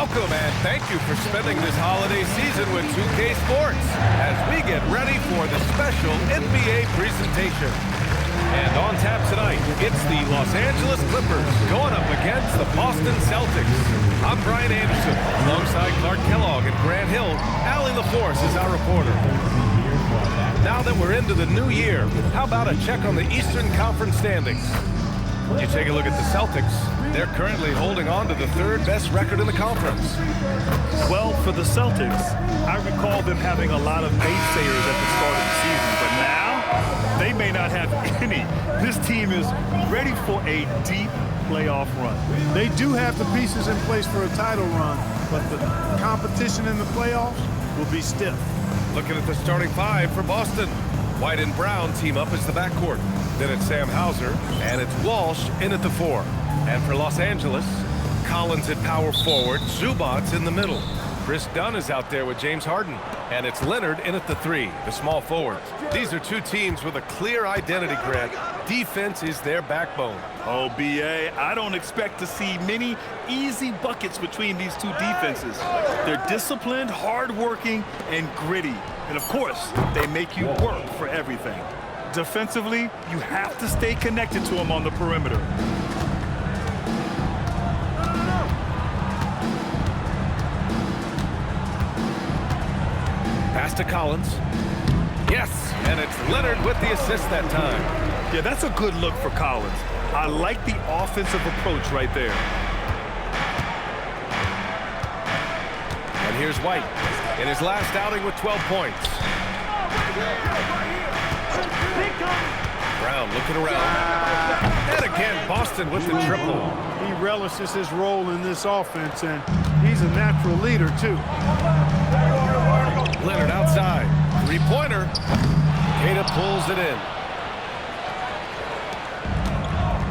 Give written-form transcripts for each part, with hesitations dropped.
Welcome and thank you for spending this holiday season with 2K Sports as we get ready for the special NBA presentation. And on tap tonight, it's the Los Angeles Clippers going up against the Boston Celtics. I'm Brian Anderson, alongside Clark Kellogg and Grant Hill. Allie LaForce is our reporter. Now that we're into the new year, how about a check on the Eastern Conference standings? You take a look at the Celtics. They're currently holding on to the third best record in the conference. Well, for the Celtics, I recall them having a lot of naysayers at the start of the season, but now they may not have any. This team is ready for a deep playoff run. They do have the pieces in place for a title run, but the competition in the playoffs will be stiff. Looking at the starting five for Boston. White and Brown team up as the backcourt. Then it's Sam Hauser, and it's Walsh in at the 4. And for Los Angeles, Collins at power forward, Zubac in the middle. Chris Dunn is out there with James Harden. And it's Leonard in at the 3, the small forwards. These are two teams with a clear identity, Grant. Defense is their backbone. Oh, B.A., I don't expect to see many easy buckets between these two defenses. They're disciplined, hard-working, and gritty. And, of course, they make you work for everything. Defensively, you have to stay connected to them on the perimeter. Pass to Collins. Yes, and it's Leonard with the assist that time. Yeah, that's a good look for Collins. I like the offensive approach right there. And here's White in his last outing with 12 points. Brown looking around. And again, Boston with the triple. He relishes his role in this offense, and he's a natural leader, too. Leonard outside. Three-pointer. Queta pulls it in.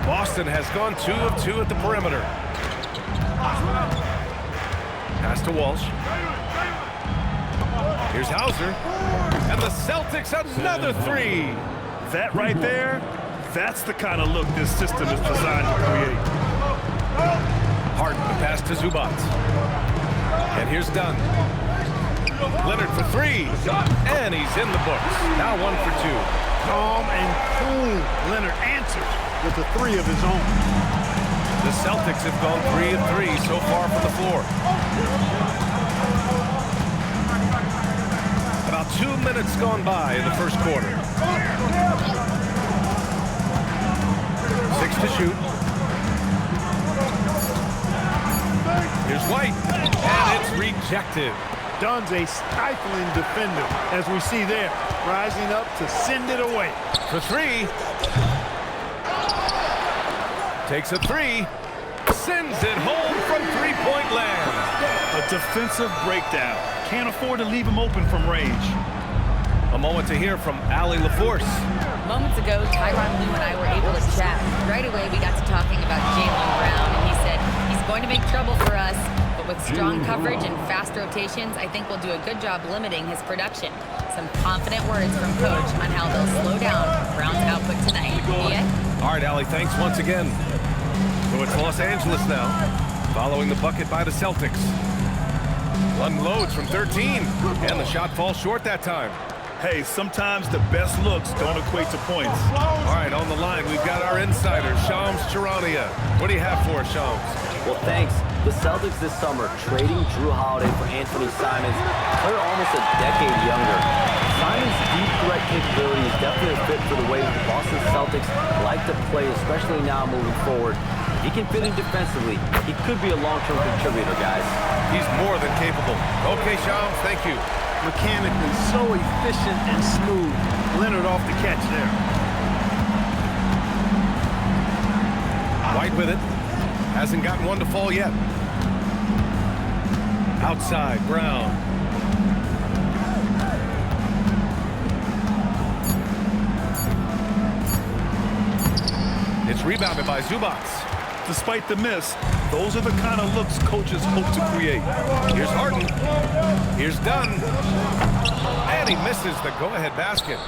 Boston has gone 2 of 2 at the perimeter. Pass to Walsh. Here's Hauser. And the Celtics another 3. That right there, that's the kind of look this system is designed to create. Harden, the pass to Zubac. And here's Dunn. Leonard for 3. And he's in the books. Now 1 for 2. Calm and cool. Leonard answers with a 3 of his own. The Celtics have gone 3 of 3 so far from the floor. About 2 minutes gone by in the first quarter. 6 to shoot. Here's White. And it's rejected. Dunn's a stifling defender, as we see there, rising up to send it away. For 3. Takes a 3. Sends it home from three-point land. A defensive breakdown. Can't afford to leave him open from range. A moment to hear from Allie LaForce. Moments ago, Tyronn Lue and I were able to chat. Right away, we got to talking about Jaylen Brown, and he said he's going to make trouble for us, but with strong coverage and fast rotations, I think we'll do a good job limiting his production. Some confident words from Coach on how they'll slow down Brown's output tonight. Yeah? All right, Allie, thanks once again. So it's Los Angeles now, following the bucket by the Celtics. Unloads from 13, and the shot falls short that time. Hey, sometimes the best looks don't equate to points. All right, on the line, we've got our insider, Shams Charania. What do you have for us, Shams? Well, thanks. The Celtics this summer trading Jrue Holiday for Anthony Simons. They're almost a decade younger. Simons' deep threat capability is definitely a fit for the way the Boston Celtics like to play, especially now moving forward. If he can fit in defensively, he could be a long-term contributor, guys. He's more than capable. Okay, Shams, thank you. Mechanically so efficient and smooth. Leonard off the catch there. White with it. Hasn't gotten one to fall yet. Outside, Brown. It's rebounded by Zubac. Despite the miss, those are the kind of looks coaches hope to create. Here's Harden. Here's Dunn. And he misses the go-ahead basket.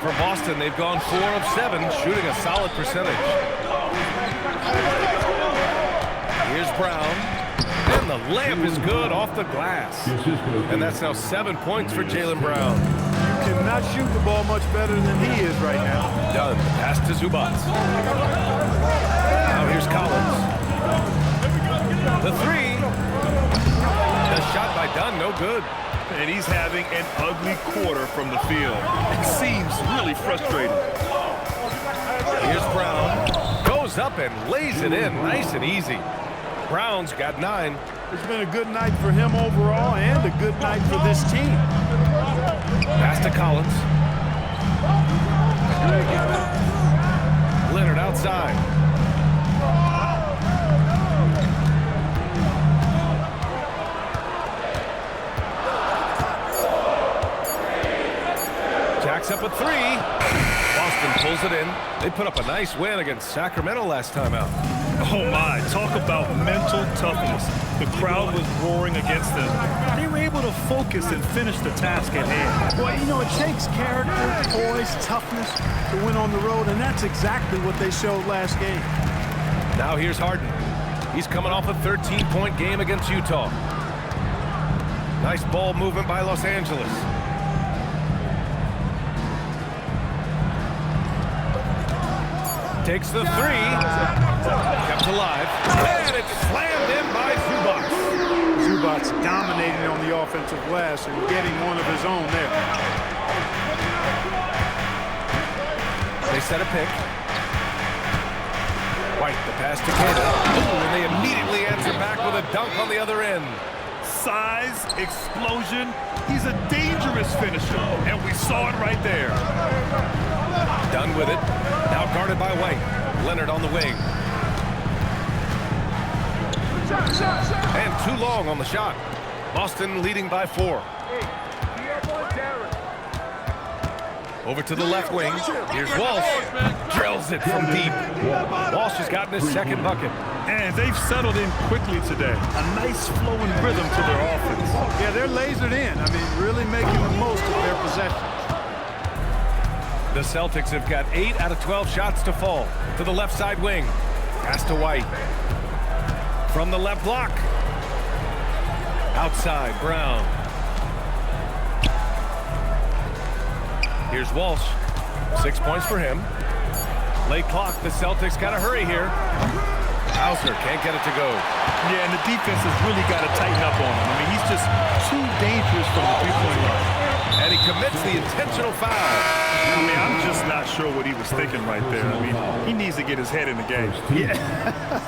For Boston, they've gone 4 of 7, shooting a solid percentage. Here's Brown. And the layup is good off the glass. And that's now 7 points for Jaylen Brown. You cannot shoot the ball much better than he is right now. Dunn, pass to Zubac. Now here's Collins. The three. The shot by Dunn, no good. And he's having an ugly quarter from the field. It seems really frustrating. Here's Brown. Goes up and lays it in nice and easy. Brown's got 9. It's been a good night for him overall and a good night for this team. Pass to Collins. Leonard outside. Jacks up a 3. Boston pulls it in. They put up a nice win against Sacramento last time out. Oh my, talk about mental toughness. The crowd was roaring against them. They were able to focus and finish the task at hand. Well, you know, it takes character, poise, toughness to win on the road, and that's exactly what they showed last game. Now here's Harden. He's coming off a 13-point game against Utah. Nice ball movement by Los Angeles. Takes the 3. Kept alive. And it's slammed in by Zubac. Zubac's dominating on the offensive glass and getting one of his own there. They set a pick. White, the pass to Keita. Ooh, and they immediately answer back with a dunk on the other end. Size, explosion. He's a dangerous finisher, and we saw it right there. Done with it. Now guarded by White. Leonard on the wing. And too long on the shot. Boston leading by 4. Over to the left wing. Here's Walsh. Drills it from deep. Walsh has gotten his second bucket. And they've settled in quickly today. A nice flowing rhythm to their offense. Yeah, they're lasered in. I mean, really making the most of their possession. The Celtics have got 8 out of 12 shots to fall. To the left side wing. Pass to White. From the left block. Outside, Brown. Here's Walsh. 6 points for him. Late clock. The Celtics got to hurry here. Hauser can't get it to go. Yeah, and the defense has really got to tighten up on him. I mean, he's just too dangerous from the three-point line. And he commits the intentional foul. I mean, I'm just not sure what he was thinking right there. I mean, he needs to get his head in the game.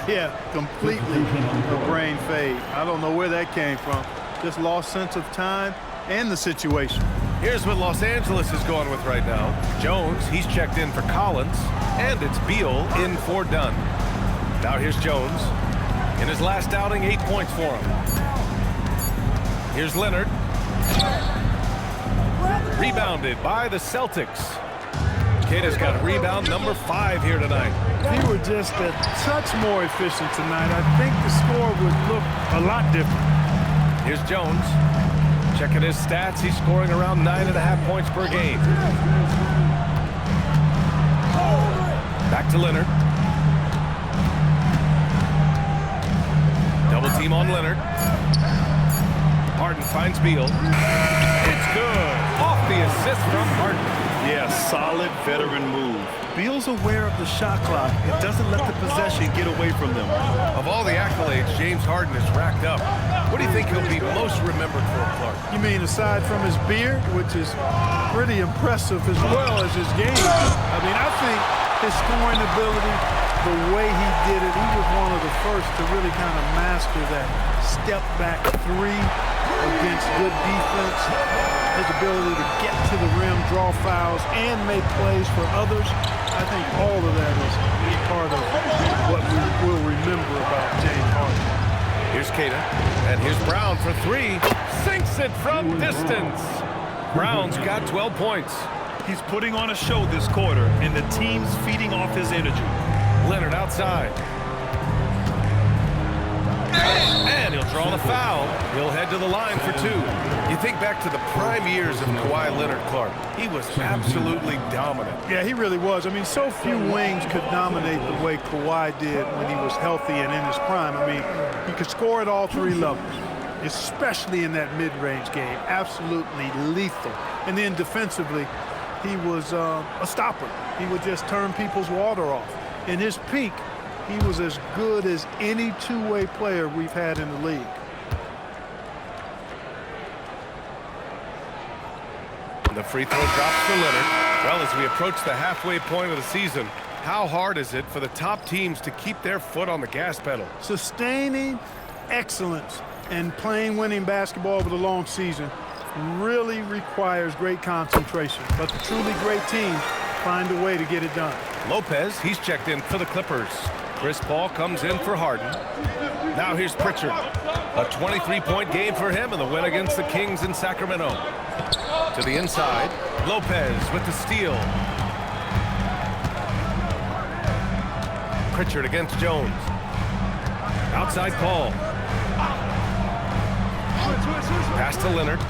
Yeah, completely a brain fade. I don't know where that came from. Just lost sense of time and the situation. Here's what Los Angeles is going with right now. Jones, he's checked in for Collins, and it's Beal in for Dunn. Now here's Jones. In his last outing, 8 points for him. Here's Leonard. Rebounded by the Celtics. Keita's got rebound number 5 here tonight. If he were just a touch more efficient tonight, I think the score would look a lot different. Here's Jones. Checking his stats, he's scoring around 9.5 points per game. Back to Leonard. Double team on Leonard. Harden finds Beal. It's good. Off the assist from Harden. Yeah, solid veteran move. Beal's aware of the shot clock and doesn't let the possession get away from them. Of all the accolades James Harden has racked up, what do you think he'll be most remembered for, Clark? You mean aside from his beard, which is pretty impressive as well as his game? I mean, I think his scoring ability, the way he did it, he was one of the first to really kind of master that step-back 3 against good defense. His ability to get to the rim, draw fouls, and make plays for others. I think all of that is part of what we will remember about James Harden. Here's Keita, and here's Brown for 3. Sinks it from distance. Brown's got 12 points. He's putting on a show this quarter, and the team's feeding off his energy. Leonard outside. And he'll draw the foul. He'll head to the line for two. You think back to the prime years of Kawhi Leonard, Clark. He was absolutely dominant. Yeah, he really was. I mean, so few wings could dominate the way Kawhi did when he was healthy and in his prime. I mean, he could score at all three levels, especially in that mid-range game. Absolutely lethal. And then defensively, he was a stopper. He would just turn people's water off. In his peak, he was as good as any two-way player we've had in the league. The free throw drops for Leonard. Well, as we approach the halfway point of the season, how hard is it for the top teams to keep their foot on the gas pedal? Sustaining excellence and playing winning basketball over the long season really requires great concentration. But the truly great teams find a way to get it done. Lopez, he's checked in for the Clippers. Chris Paul comes in for Harden. Now here's Pritchard. A 23-point game for him in the win against the Kings in Sacramento. To the inside, Lopez with the steal. Pritchard against Jones. Outside Paul. Pass to Leonard.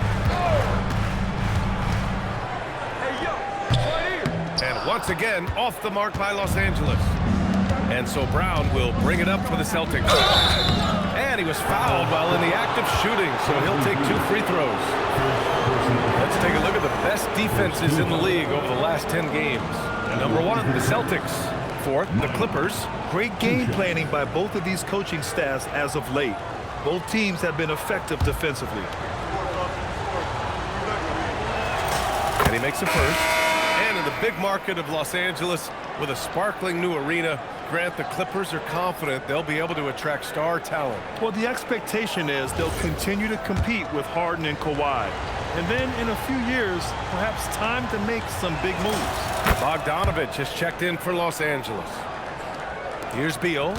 And once again, off the mark by Los Angeles. And so Brown will bring it up for the Celtics. And he was fouled while in the act of shooting, so he'll take 2 free throws. Let's take a look at the best defenses in the league over the last 10 games. Number 1, the Celtics. 4th, the Clippers. Great game planning by both of these coaching staffs as of late. Both teams have been effective defensively. And he makes a first. And in the big market of Los Angeles, with a sparkling new arena, Grant, the Clippers are confident they'll be able to attract star talent. Well, the expectation is they'll continue to compete with Harden and Kawhi. And then in a few years, perhaps time to make some big moves. Bogdanovich has checked in for Los Angeles. Here's Beal.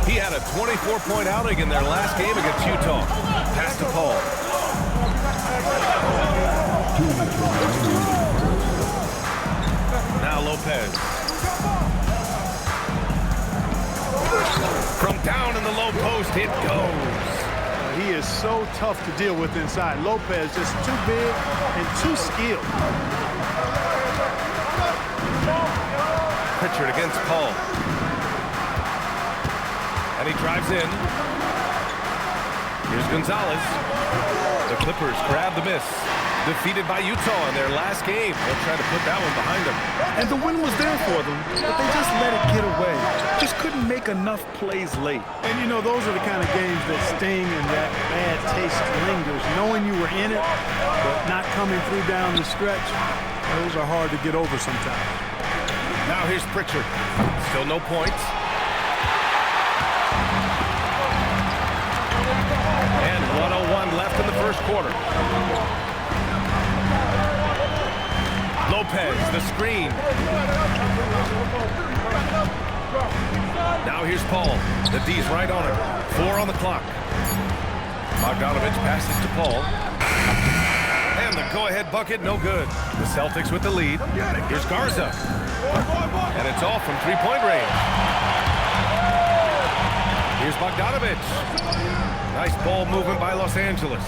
He had a 24-point outing in their last game against Utah. Pass to Paul. Now Lopez. From down in the low post, it goes. He is so tough to deal with inside. Lopez just too big and too skilled. Pritchard against Paul. And he drives in. Here's Gonzalez. The Clippers grab the miss. Defeated by Utah in their last game. They'll try to put that one behind them. And the win was there for them, but they just let it get away. Just couldn't make enough plays late. And, you know, those are the kind of games that sting and that bad taste lingers. Knowing you were in it, but not coming through down the stretch, those are hard to get over sometimes. Now here's Pritchard. Still no points. And 1:01 left in the first quarter. Lopez, the screen. Now here's Paul. The D's right on it. 4 on the clock. Bogdanovich passes to Paul. And the go-ahead bucket, no good. The Celtics with the lead. Here's Garza. And it's all from three-point range. Here's Bogdanovich. Nice ball movement by Los Angeles.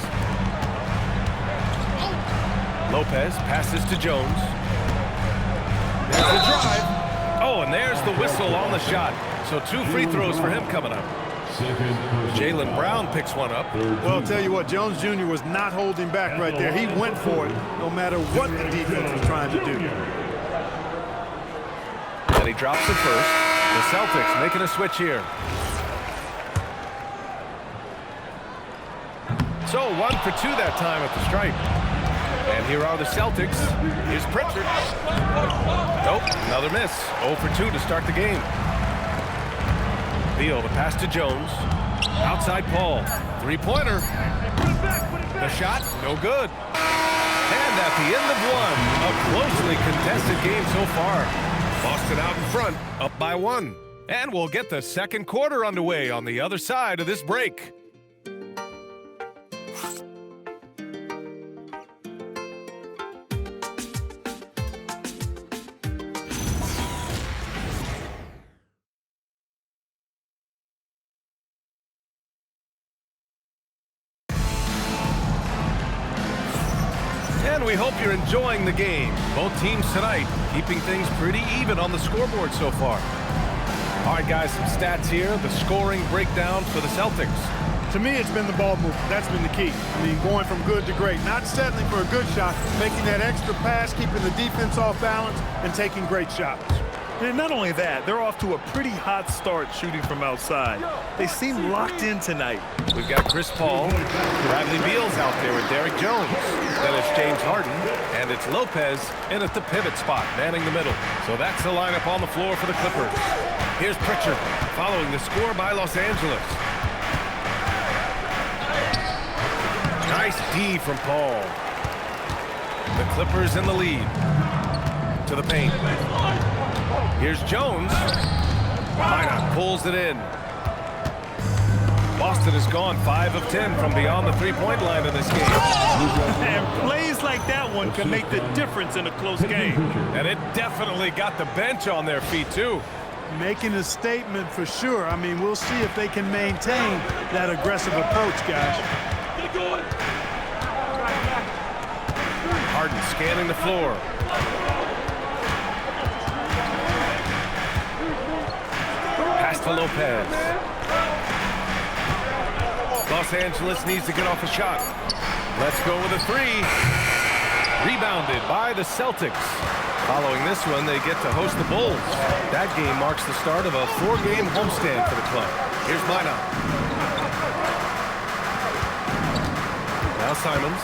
Lopez passes to Jones. There's the drive. Oh, and there's the whistle on the shot. So 2 free throws for him coming up. Jaylen Brown picks one up. Well, I'll tell you what, Jones Jr. was not holding back right there. He went for it no matter what the defense was trying to do. And he drops it first. The Celtics making a switch here. So 1 for 2 that time at the stripe. And here are the Celtics. Here's Pritchard. Nope, another miss. 0 for 2 to start the game. Beal, the pass to Jones. Outside Paul. Three-pointer. The shot, no good. And at the end of 1, a closely contested game so far. Boston out in front, up by 1. And we'll get the second quarter underway on the other side of this break. everyone. We hope you're enjoying the game. Both teams tonight keeping things pretty even on the scoreboard so far. All right, guys, some stats here. The scoring breakdown for the Celtics. To me, it's been the ball movement. That's been the key. I mean, going from good to great. Not settling for a good shot, making that extra pass, keeping the defense off balance, and taking great shots. And not only that, they're off to a pretty hot start shooting from outside. They seem locked in tonight. We've got Chris Paul, Bradley Beal's out there with Derrick Jones. Then it's James Harden, and it's Lopez in at the pivot spot, manning the middle. So that's the lineup on the floor for the Clippers. Here's Pritchard, following the score by Los Angeles. Nice D from Paul. The Clippers in the lead. To the paint. Here's Jones. Minot pulls it in. Boston has gone 5 of 10 from beyond the three-point line in this game. And plays like that one can make the difference in a close game. And it definitely got the bench on their feet, too. Making a statement for sure. I mean, we'll see if they can maintain that aggressive approach, guys. Harden scanning the floor. Pass to Lopez. Los Angeles needs to get off a shot. Let's go with a three. Rebounded by the Celtics. Following this one, they get to host the Bulls. That game marks the start of a 4-game homestand for the club. Here's Minot. Now Simons.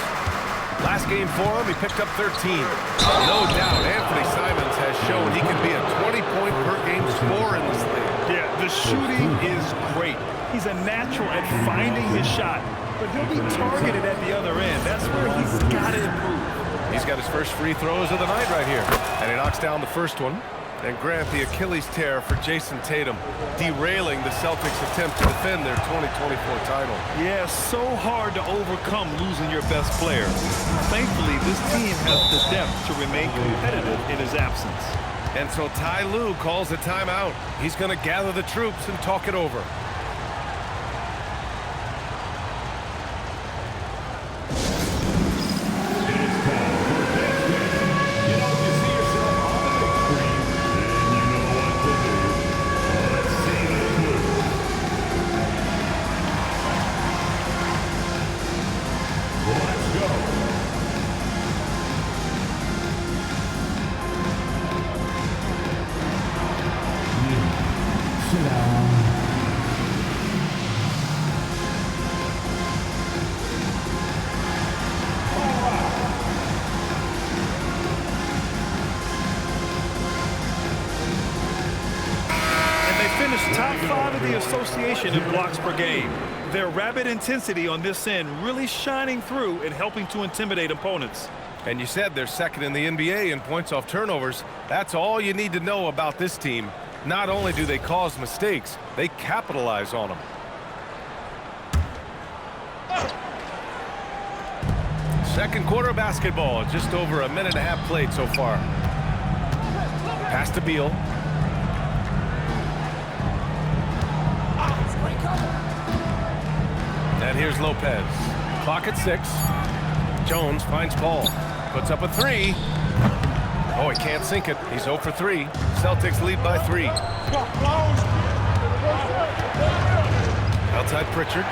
Last game for him, he picked up 13. No doubt, Anthony Simons has shown he can be a 20-point-per-game scorer in this league. Yeah, the shooting is great. He's a natural at finding his shot, but he'll be targeted at the other end. That's where he's got to improve. He's got his first free throws of the night right here. And he knocks down the first one. And grant the Achilles tear for Jason Tatum, derailing the Celtics' attempt to defend their 2024 title. Yeah, so hard to overcome losing your best player. Thankfully, this team has the depth to remain competitive in his absence. And so Ty Lue calls a timeout. He's going to gather the troops and talk it over. Top 5 of the association in blocks per game. Their rapid intensity on this end really shining through and helping to intimidate opponents. And you said they're second in the NBA in points off turnovers. That's all you need to know about this team. Not only do they cause mistakes, they capitalize on them. Second quarter of basketball, just over a minute and a half played so far. Pass to Beal. And here's Lopez. Clock at 6. Jones finds Paul. Puts up a 3. Oh, he can't sink it. He's 0 for 3. Celtics lead by 3. Outside Pritchard.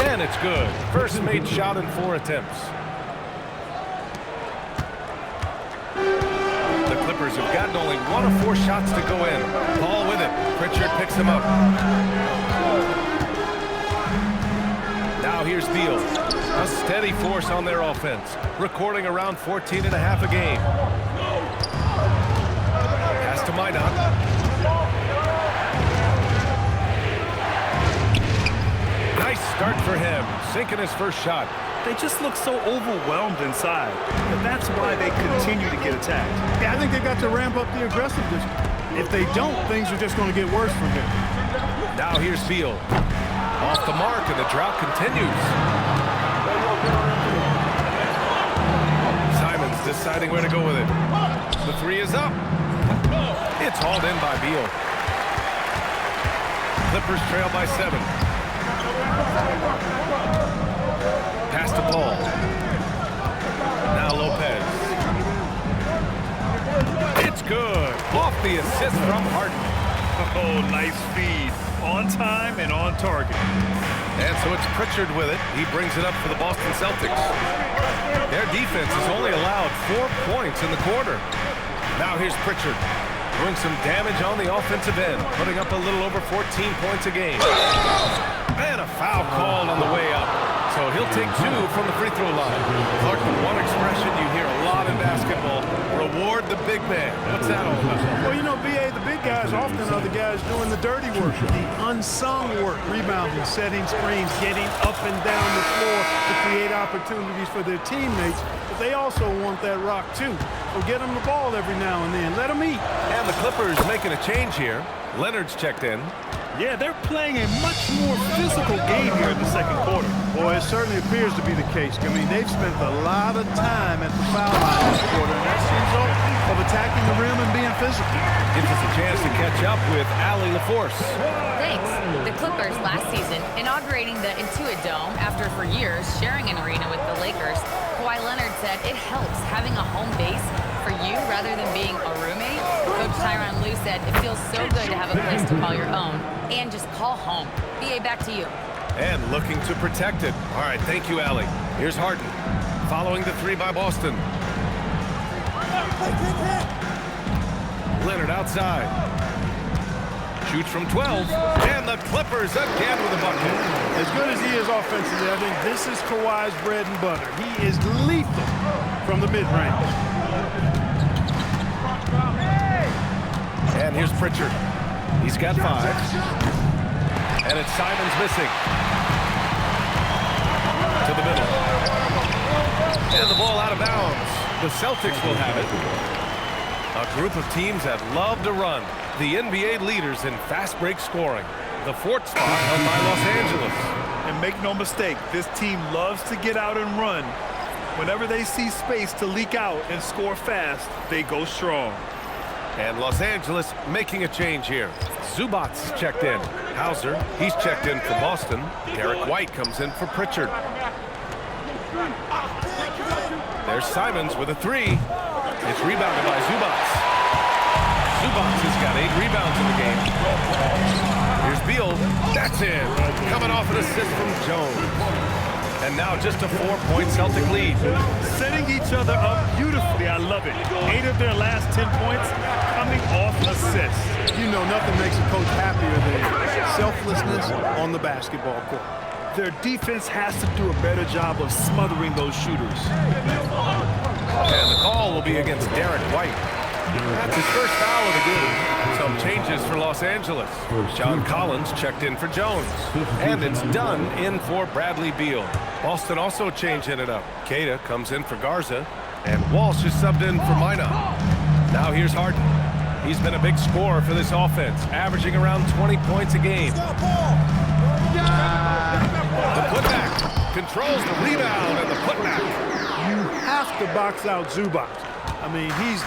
And it's good. First made shot in 4 attempts. The Clippers have gotten only 1 of 4 shots to go in. Paul with it. Pritchard picks him up. Now here's Beal. A steady force on their offense, recording around 14.5 a game. Pass to Minot. Nice start for him, sinking his first shot. They just look so overwhelmed inside, and that's why they continue to get attacked. Yeah, I think they got to ramp up the aggressiveness. If they don't, things are just going to get worse from here. Now here's Beal. Off the mark, and the drought continues. Simons deciding where to go with it. The 3 is up. It's hauled in by Beal. Clippers trail by 7. Pass to to Paul. Now Lopez. It's good. Off the assist from Harden. Oh, nice feed. On time and on target. And so it's Pritchard with it. He brings it up for the Boston Celtics. Their defense has only allowed 4 points in the quarter. Now here's Pritchard doing some damage on the offensive end, putting up a little over 14 points a game. And a foul called on the way up. So he'll take 2 from the free throw line. Clark, the one expression you hear a lot in basketball, reward the big man. What's that all about? Well, you know, B.A., the big guys often are the guys doing the dirty work, the unsung work, rebounding, setting screens, getting up and down the floor to create opportunities for their teammates. But they also want that rock, too. So get them the ball every now and then. Let them eat. And the Clippers making a change here. Leonard's checked in. Yeah, they're playing a much more physical game here in the second quarter. Boy, it certainly appears to be the case. I mean, they've spent a lot of time at the foul line this quarter, and that's the result of attacking the rim and being physical. Gives us a chance to catch up with Allie LaForce. Thanks. The Clippers last season inaugurating the Intuit Dome after for years sharing an arena with the Lakers. Kawhi Leonard said it helps having a home base for you rather than being a roommate. Coach Tyronn Lue said it feels so good to have a place to call your own and just call home. B.A., back to you. And looking to protect it. All right, thank you, Allie. Here's Harden following the 3 by Boston. Leonard outside. Shoots from 12. And the Clippers again with a bucket. As good as he is offensively, I think this is Kawhi's bread and butter. He is lethal from the mid-range. And here's Pritchard. He's got 5. And it's Simons missing. To the middle. And the ball out of bounds. The Celtics will have it. A group of teams that love to run. The NBA leaders in fast break scoring. The 4th spot held by Los Angeles. And make no mistake, this team loves to get out and run. Whenever they see space to leak out and score fast, they go strong. And Los Angeles making a change here. Zubats checked in. Hauser, he's checked in for Boston. Derek White comes in for Pritchard. There's Simons with a 3. It's rebounded by Zubats. Zubats has got 8 rebounds in the game. Here's Beal. That's in. Coming off an assist from Jones. And now just a 4-point Celtic lead. Setting each other up beautifully. I love it. 8 of their last 10 points coming off assists. You know, nothing makes a coach happier than selflessness on the basketball court. Their defense has to do a better job of smothering those shooters. And the call will be against Derek White. That's his first foul of the game. Some changes for Los Angeles. John Collins checked in for Jones. And it's done in for Bradley Beal. Boston also changing it up. Queta comes in for Garza. And Walsh is subbed in for Mina. Now here's Harden. He's been a big scorer for this offense, averaging around 20 points a game. The putback controls the rebound and the putback. You have to box out Zubats. I mean, he's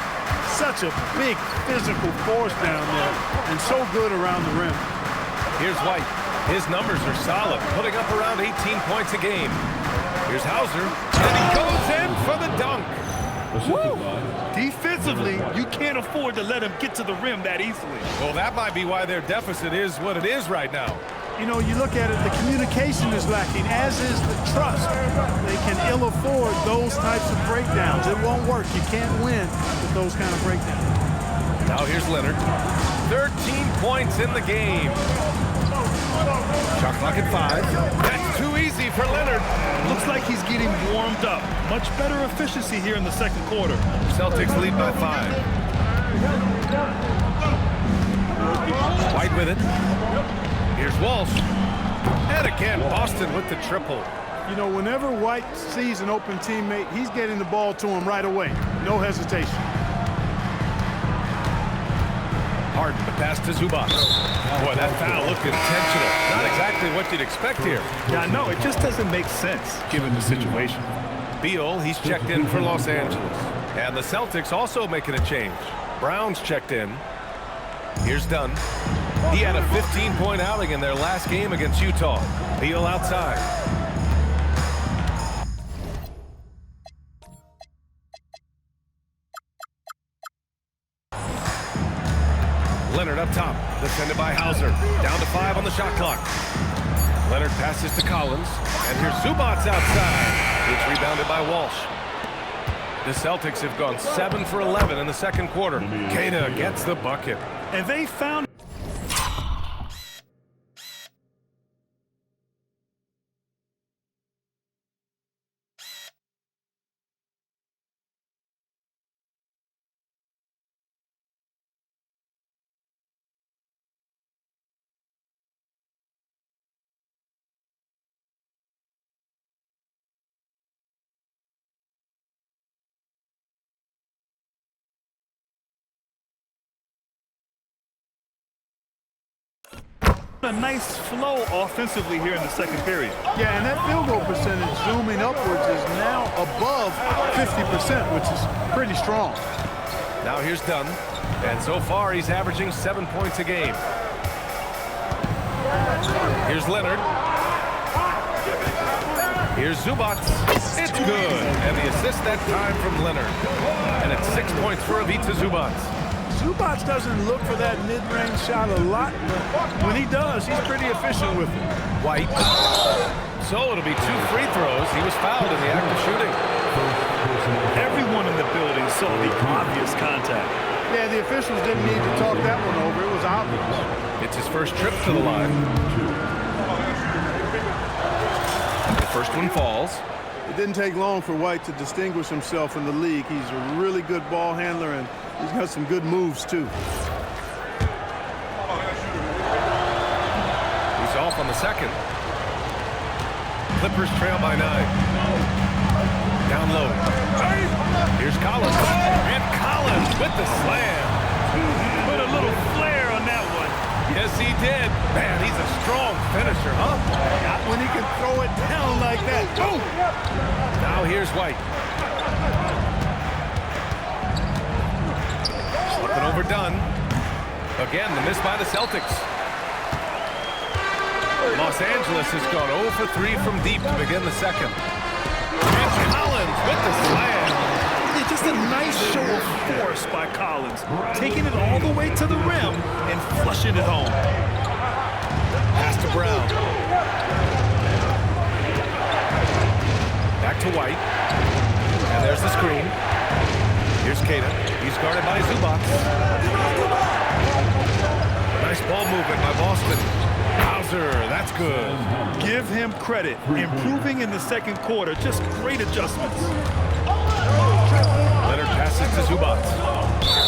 such a big physical force down there and so good around the rim. Here's White. His numbers are solid, putting up around 18 points a game. Here's Hauser, and he goes in for the dunk. Woo! Defensively, you can't afford to let him get to the rim that easily. Well, that might be why their deficit is what it is right now. You know, you look at it, the communication is lacking, as is the trust. They can ill afford those types of breakdowns. It won't work. You can't win with those kind of breakdowns. Now here's Leonard. 13 points in the game. Shot clock at 5. That's too easy for Leonard. Looks like he's getting warmed up. Much better efficiency here in the second quarter. Celtics lead by 5. White with it. Here's Walsh. And again, Boston with the triple. You know, whenever White sees an open teammate, he's getting the ball to him right away. No hesitation. Harden, the pass to Zubac. Boy, that foul looked intentional. Not exactly what you'd expect here. Yeah, I know. It just doesn't make sense given the situation. Beal, he's checked in for Los Angeles. And the Celtics also making a change. Brown's checked in. Here's Dunn. He had a 15-point outing in their last game against Utah. Beal outside. Leonard up top, defended by Hauser. Down to 5 on the shot clock. Leonard passes to Collins, and here's Zubac outside. It's rebounded by Walsh. The Celtics have gone 7 for 11 in the second quarter. Queta gets the bucket. And they found a nice flow offensively here in the second period. Yeah, and that field goal percentage zooming upwards is now above 50%, which is pretty strong. Now here's Dunn, and so far he's averaging 7 points a game. Here's Leonard. Here's Zubac. It's good, and the assist that time from Leonard. And it's 6 points for Ivica Zubac. Zubac doesn't look for that mid-range shot a lot, but when he does, he's pretty efficient with it. White. So it'll be 2 free throws. He was fouled in the act of shooting. Everyone in the building saw the obvious contact. Yeah, the officials didn't need to talk that one over. It was obvious. It's his first trip to the line. The first one falls. It didn't take long for White to distinguish himself in the league. He's a really good ball handler, and he's got some good moves, too. He's off on the second. Clippers trail by 9. Down low. Here's Collins. And Collins with the slam. Put a little flair on that one. Yes, he did. Man, he's a strong finisher, huh? Not when he can throw it down like that. Boom! Now here's White. Slipping over Dunn. Again, the miss by the Celtics. Los Angeles has gone 0 for 3 from deep to begin the second. And Collins with the slam. Yeah, just a nice show of force by Collins, taking it all the way to the rim and flushing it home. Pass to Brown. Back to White. And there's the screen. Here's Queta. He's guarded by Zubac. Nice ball movement by Boston. Hauser, that's good. Give him credit. Improving in the second quarter. Just great adjustments. Leonard passes to Zubac.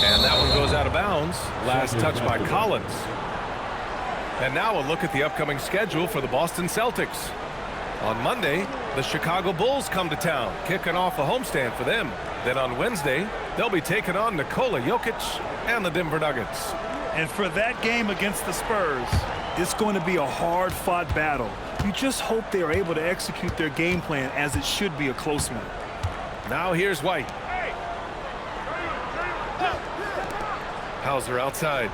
And that one goes out of bounds. Last touch by Collins. And now a look at the upcoming schedule for the Boston Celtics. On Monday, the Chicago Bulls come to town, kicking off a homestand for them. Then on Wednesday, they'll be taking on Nikola Jokic and the Denver Nuggets. And for that game against the Spurs, it's going to be a hard-fought battle. You just hope they are able to execute their game plan, as it should be a close one. Now here's White. Hauser outside.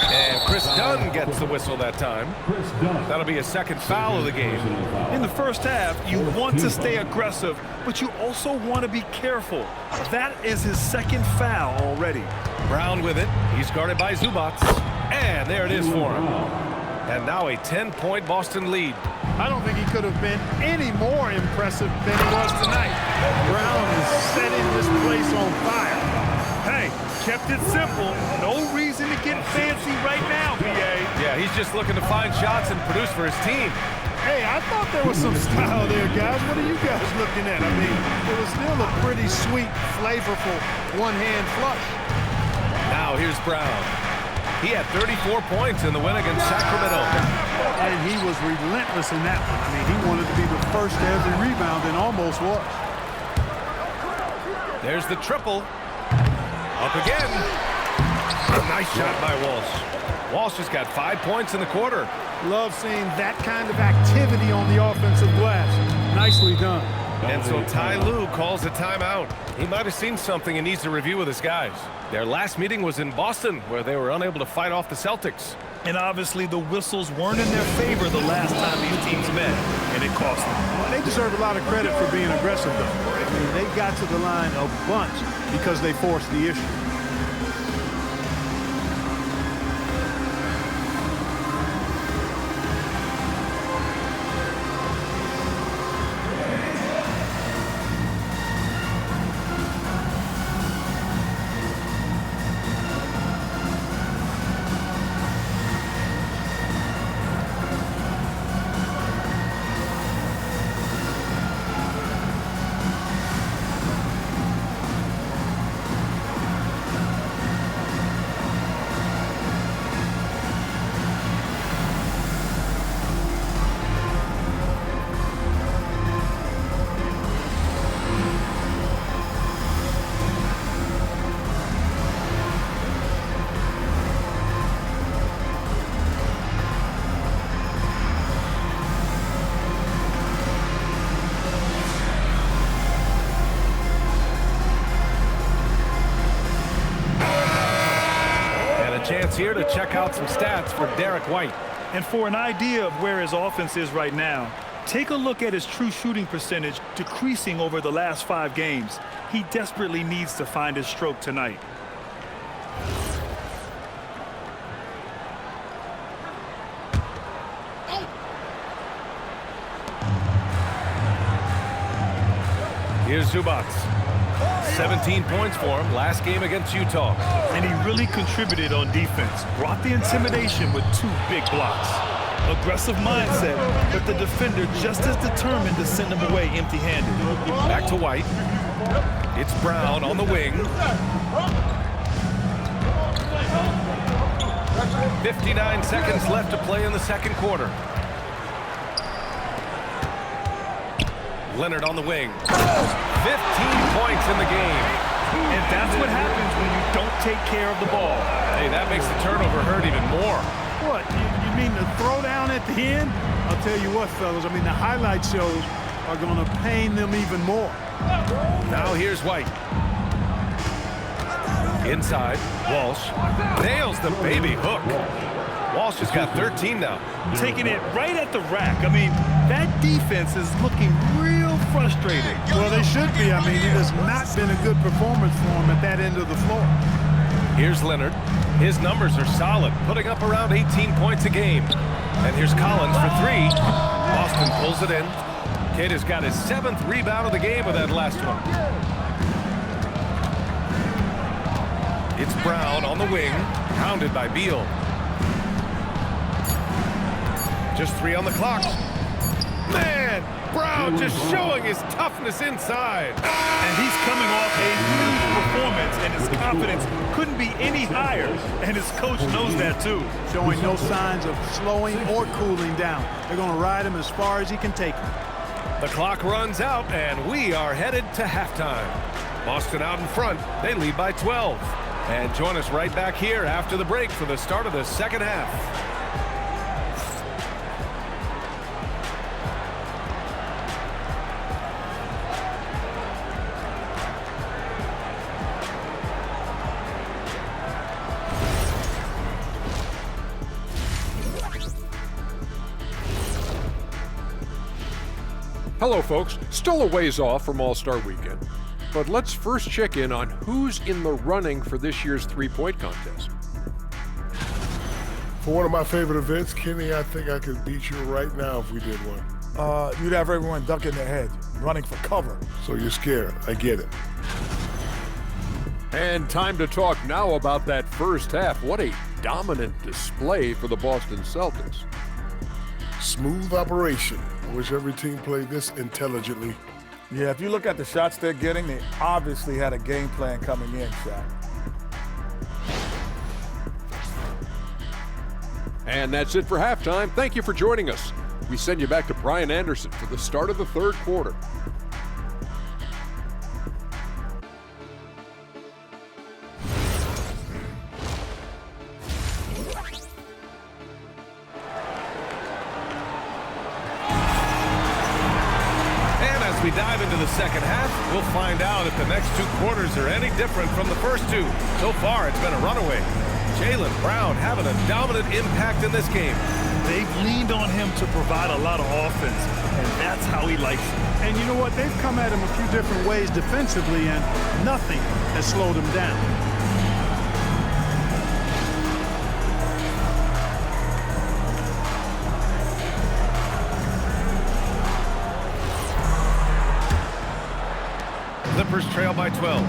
And Chris Dunn gets the whistle that time. That'll be a second foul of the game. In the first half, you want to stay aggressive, but you also want to be careful. That is his second foul already. Brown with it. He's guarded by Zubac. And there it is for him. And now a 10-point Boston lead. I don't think he could have been any more impressive than he was tonight. Brown is setting this place on fire. Hey, kept it simple. No reason to get fancy right now, B.A. Yeah, he's just looking to find shots and produce for his team. Hey, I thought there was some style there, guys. What are you guys looking at? I mean, it was still a pretty sweet, flavorful one-hand flush. Now here's Brown. He had 34 points in the win against Sacramento. And he was relentless in that one. I mean, he wanted to be the first to every rebound and almost was. There's the triple. Up again. A nice shot by Walsh. Walsh has got 5 points in the quarter. Love seeing that kind of activity on the offensive glass. Nicely done. And so Ty Lue calls a timeout. He might have seen something and needs to review with his guys. Their last meeting was in Boston, where they were unable to fight off the Celtics. And obviously the whistles weren't in their favor the last time these teams met, and it cost them. They deserve a lot of credit for being aggressive, though. I mean, they got to the line a bunch because they forced the issue. minutes here to check out some stats for Derek White. And for an idea of where his offense is right now, take a look at his true shooting percentage decreasing over the last 5 games. He desperately needs to find his stroke tonight. Here's Zubac. 17 points for him last game against Utah. And he really contributed on defense. Brought the intimidation with 2 big blocks. Aggressive mindset, but the defender just as determined to send him away empty-handed. Back to White. It's Brown on the wing. 59 seconds left to play in the second quarter. Leonard on the wing. 15 points in the game. And that's what happens when you don't take care of the ball. Hey, that makes the turnover hurt even more. What, you mean the throwdown at the end? I'll tell you what, fellas, I mean, the highlight shows are going to pain them even more. Now here's White. Inside, Walsh nails the baby hook. Walsh has got 13 now. Taking it right at the rack. I mean, that defense is looking real frustrated. Well, they should be. I mean, it has not been a good performance for them at that end of the floor. Here's Leonard. His numbers are solid, putting up around 18 points a game. And here's Collins for 3. Boston pulls it in. Kidd has got his 7th rebound of the game with that last one. It's Brown on the wing, pounded by Beal. Just 3 on the clock. Man, Brown just showing his toughness inside. And he's coming off a huge performance, and his confidence couldn't be any higher. And his coach knows that too. Showing no signs of slowing or cooling down. They're going to ride him as far as he can take him. The clock runs out, and we are headed to halftime. Boston out in front. They lead by 12. And join us right back here after the break for the start of the second half. Hello, folks. Still a ways off from All-Star Weekend, but let's first check in on who's in the running for this year's three-point contest. For one of my favorite events, Kenny, I think I could beat you right now if we did one. You'd have everyone ducking their head, running for cover. So you're scared. I get it. And time to talk now about that first half. What a dominant display for the Boston Celtics. Smooth operation. I wish every team played this intelligently. Yeah, if you look at the shots they're getting, they obviously had a game plan coming in, Shaq. And that's it for halftime. Thank you for joining us. We send you back to Brian Anderson for the start of the third quarter. As we dive into the second half, we'll find out if the next 2 quarters are any different from the first 2. So far, it's been a runaway. Jaylen Brown having a dominant impact in this game. They've leaned on him to provide a lot of offense, and that's how he likes it. And you know what? They've come at him a few different ways defensively, and nothing has slowed him down. Clippers trail by 12.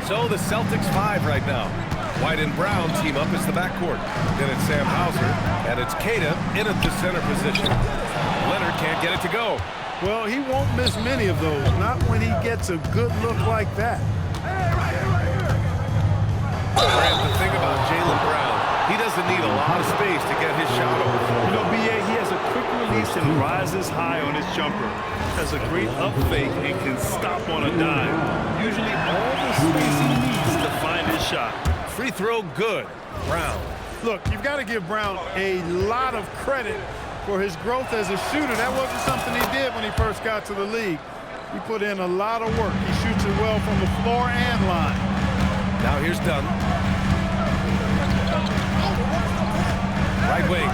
So the Celtics 5 right now. White and Brown team up as the backcourt. Then it's Sam Hauser, and it's Queta in at the center position. Leonard can't get it to go. Well, he won't miss many of those, not when he gets a good look like that. And the thing about Jaylen Brown, he doesn't need a lot of space to get his shot off. You know, B.A., he has a quick release and rises high on his jumper. Has a great up fake and can stop on a dime. Usually all the space he needs to find his shot. Free throw good. Brown. Look, you've got to give Brown a lot of credit for his growth as a shooter. That wasn't something he did when he first got to the league. He put in a lot of work. He shoots it well from the floor and line. Now here's Dunn. Right wing.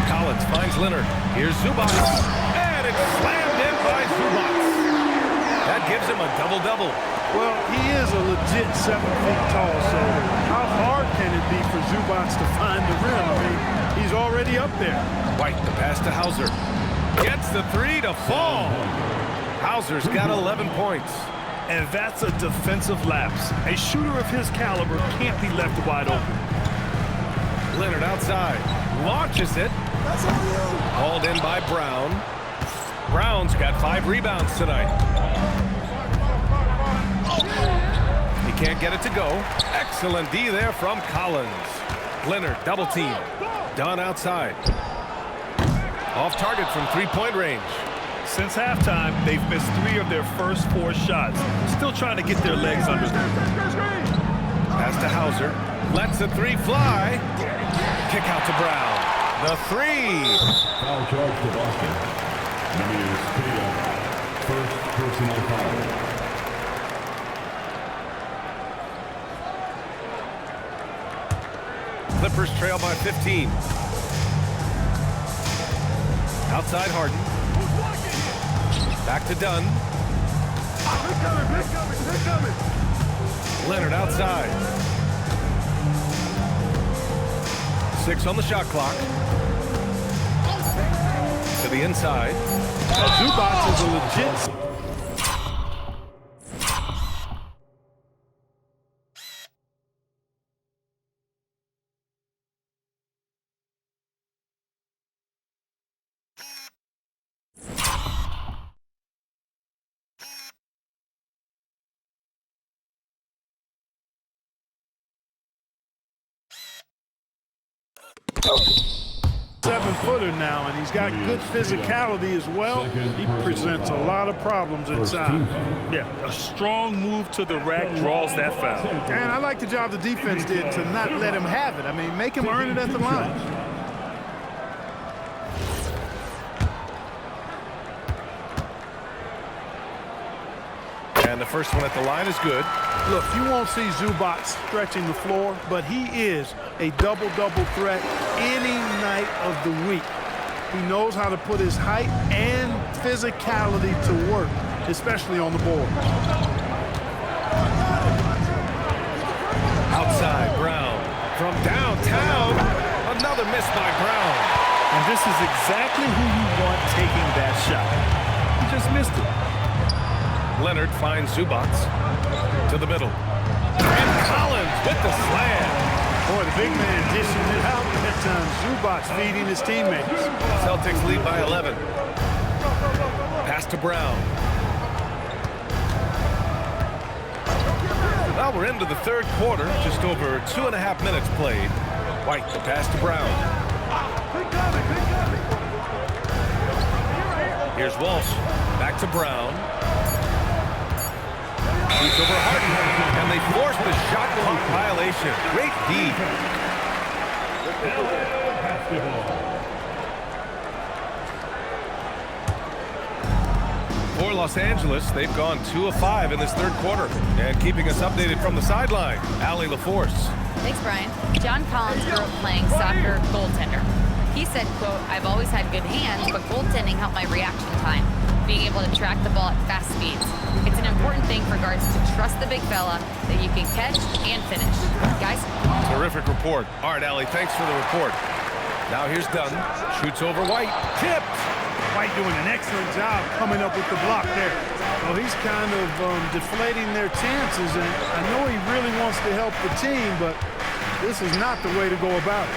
Collins finds Leonard. Here's Zubac. And it's slammed in by Zubac. That gives him a double-double. Well, he is a legit 7 feet tall, so how hard can it be for Zubac to find the rim? I mean, he's already up there. White, the pass to Hauser. Gets the three to fall. Hauser's got 11 points. And that's a defensive lapse. A shooter of his caliber can't be left wide open. Leonard outside. Launches it. Hauled in by Brown. Brown's got 5 rebounds tonight. He can't get it to go. Excellent D there from Collins. Leonard double team. Dunn outside. Off target from 3-point range. Since halftime, they've missed 3 of their first 4 shots. Still trying to get their legs under them. Pass to Hauser. Lets the 3 fly. Kick out to Brown. The 3. Foul charge to Boston. Number is Tatum. First personal foul. Clippers trail by 15. Outside Harden. Back to Dunn. Leonard outside. 6 on the shot clock. To the inside. Zubac is a legit... Seven-footer now, and he's got good physicality as well. He presents a lot of problems inside. Yeah, a strong move to the rack draws that foul. And I like the job the defense did to not let him have it. I mean, make him earn it at the line. And the first one at the line is good. Look, you won't see Zubac stretching the floor, but he is a double-double threat any night of the week. He knows how to put his height and physicality to work, especially on the board. Outside, Brown. From downtown, another miss by Brown. And this is exactly who you want taking that shot. He just missed it. Leonard finds Zubac to the middle. And Collins with the slam. Boy, the big man dishing it out at times. Zubac feeding his teammates. Celtics lead by 11. Pass to Brown. Well, we're into the third quarter. Just over 2.5 minutes played. White, the pass to Brown. Here's Walsh. Back to Brown. Shoots over Harden, and they force the shot clock violation. Great D. For Los Angeles, they've gone 2 of 5 in this third quarter. And keeping us updated from the sideline, Allie LaForce. Thanks, Brian. John Collins grew up playing soccer goaltender. He said, quote, "I've always had good hands, but goaltending helped my reaction time, being able to track the ball at fast speeds. It's an important thing for guards to trust the big fella that you can catch and finish." Guys? Terrific report. All right, Allie, thanks for the report. Now here's Dunn. Shoots over White. Tipped. White doing an excellent job coming up with the block there. Well, he's kind of deflating their chances, and I know he really wants to help the team, but this is not the way to go about it.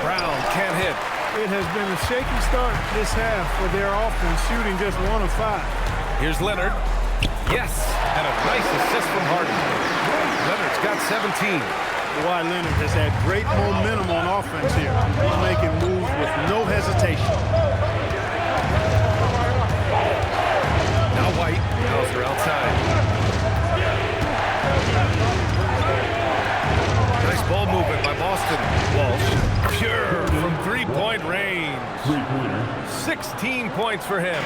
Brown can't hit. It has been a shaky start this half for their offense, shooting just 1 of 5. Here's Leonard. Yes, and a nice assist from Harden. Leonard's got 17. Kawhi Leonard has had great momentum on offense here. He's making moves with no hesitation. Now White. Hauser outside. Nice ball movement by Boston. Walsh. Pure from 3-point range. 16 points for him.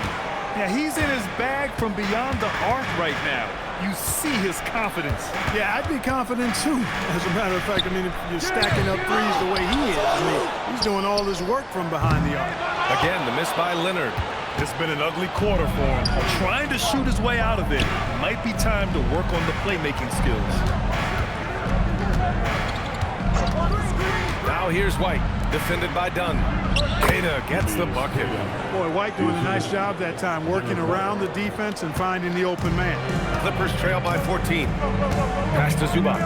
Yeah, he's in his bag from beyond the arc right now. You see his confidence. Yeah, I'd be confident too. As a matter of fact, I mean, if you're stacking up threes the way he is, I mean, he's doing all his work from behind the arc. Again, the miss by Leonard. It's been an ugly quarter for him. Trying to shoot his way out of it. Might be time to work on the playmaking skills. Now here's White, defended by Dunn. Queta gets the bucket. Boy, White doing a nice job that time, working around the defense and finding the open man. Clippers trail by 14. Pass to Zubac.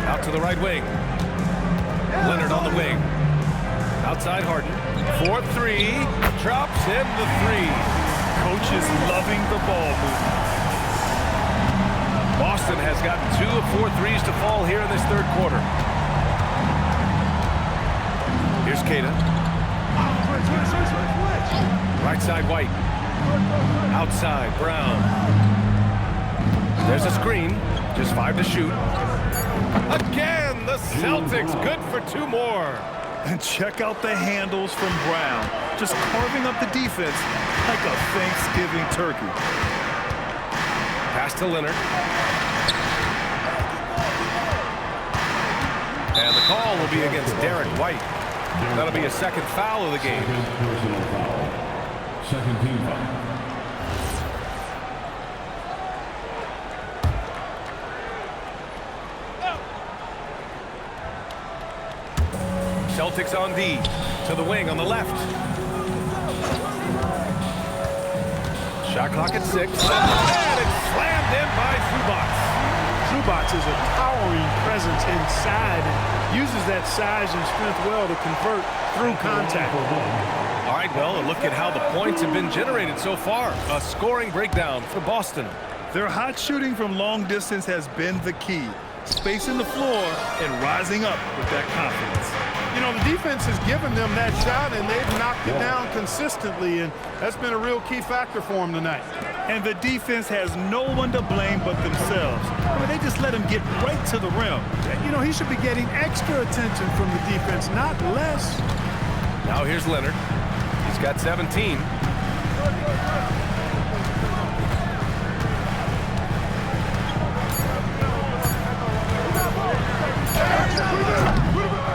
Out to the right wing. Leonard on the wing. Outside Harden. 4-3. Drops in the three. Coach is loving the ball movement. Boston has gotten 2 of 4 threes to fall here in this third quarter. Here's Queta. Right side White. Outside Brown. There's a screen. Just 5 to shoot. Again, the Celtics good for 2 more. And check out the handles from Brown. Just carving up the defense like a Thanksgiving turkey. Pass to Leonard. And the call will be against Derek White. That'll be a second foul of the game. Personal foul. Second team foul. Celtics on D. To the wing on the left. Shot clock at 6. And it's slammed in by Zubac. Zubac is a towering presence inside and uses that size and strength well to convert through contact. All right, well, a look at how the points have been generated so far. A scoring breakdown for Boston. Their hot shooting from long distance has been the key. Spacing the floor and rising up with that confidence. You know, the defense has given them that shot, and they've knocked it down consistently, and that's been a real key factor for them tonight. And the defense has no one to blame but themselves. I mean, they just let him get right to the rim. You know, he should be getting extra attention from the defense, not less. Now here's Leonard. He's got 17.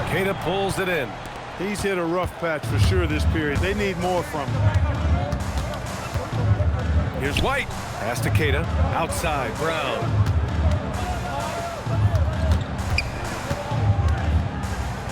Queta pulls it in. He's hit a rough patch for sure this period. They need more from him. Here's White. Pass to Queta. Outside, Brown.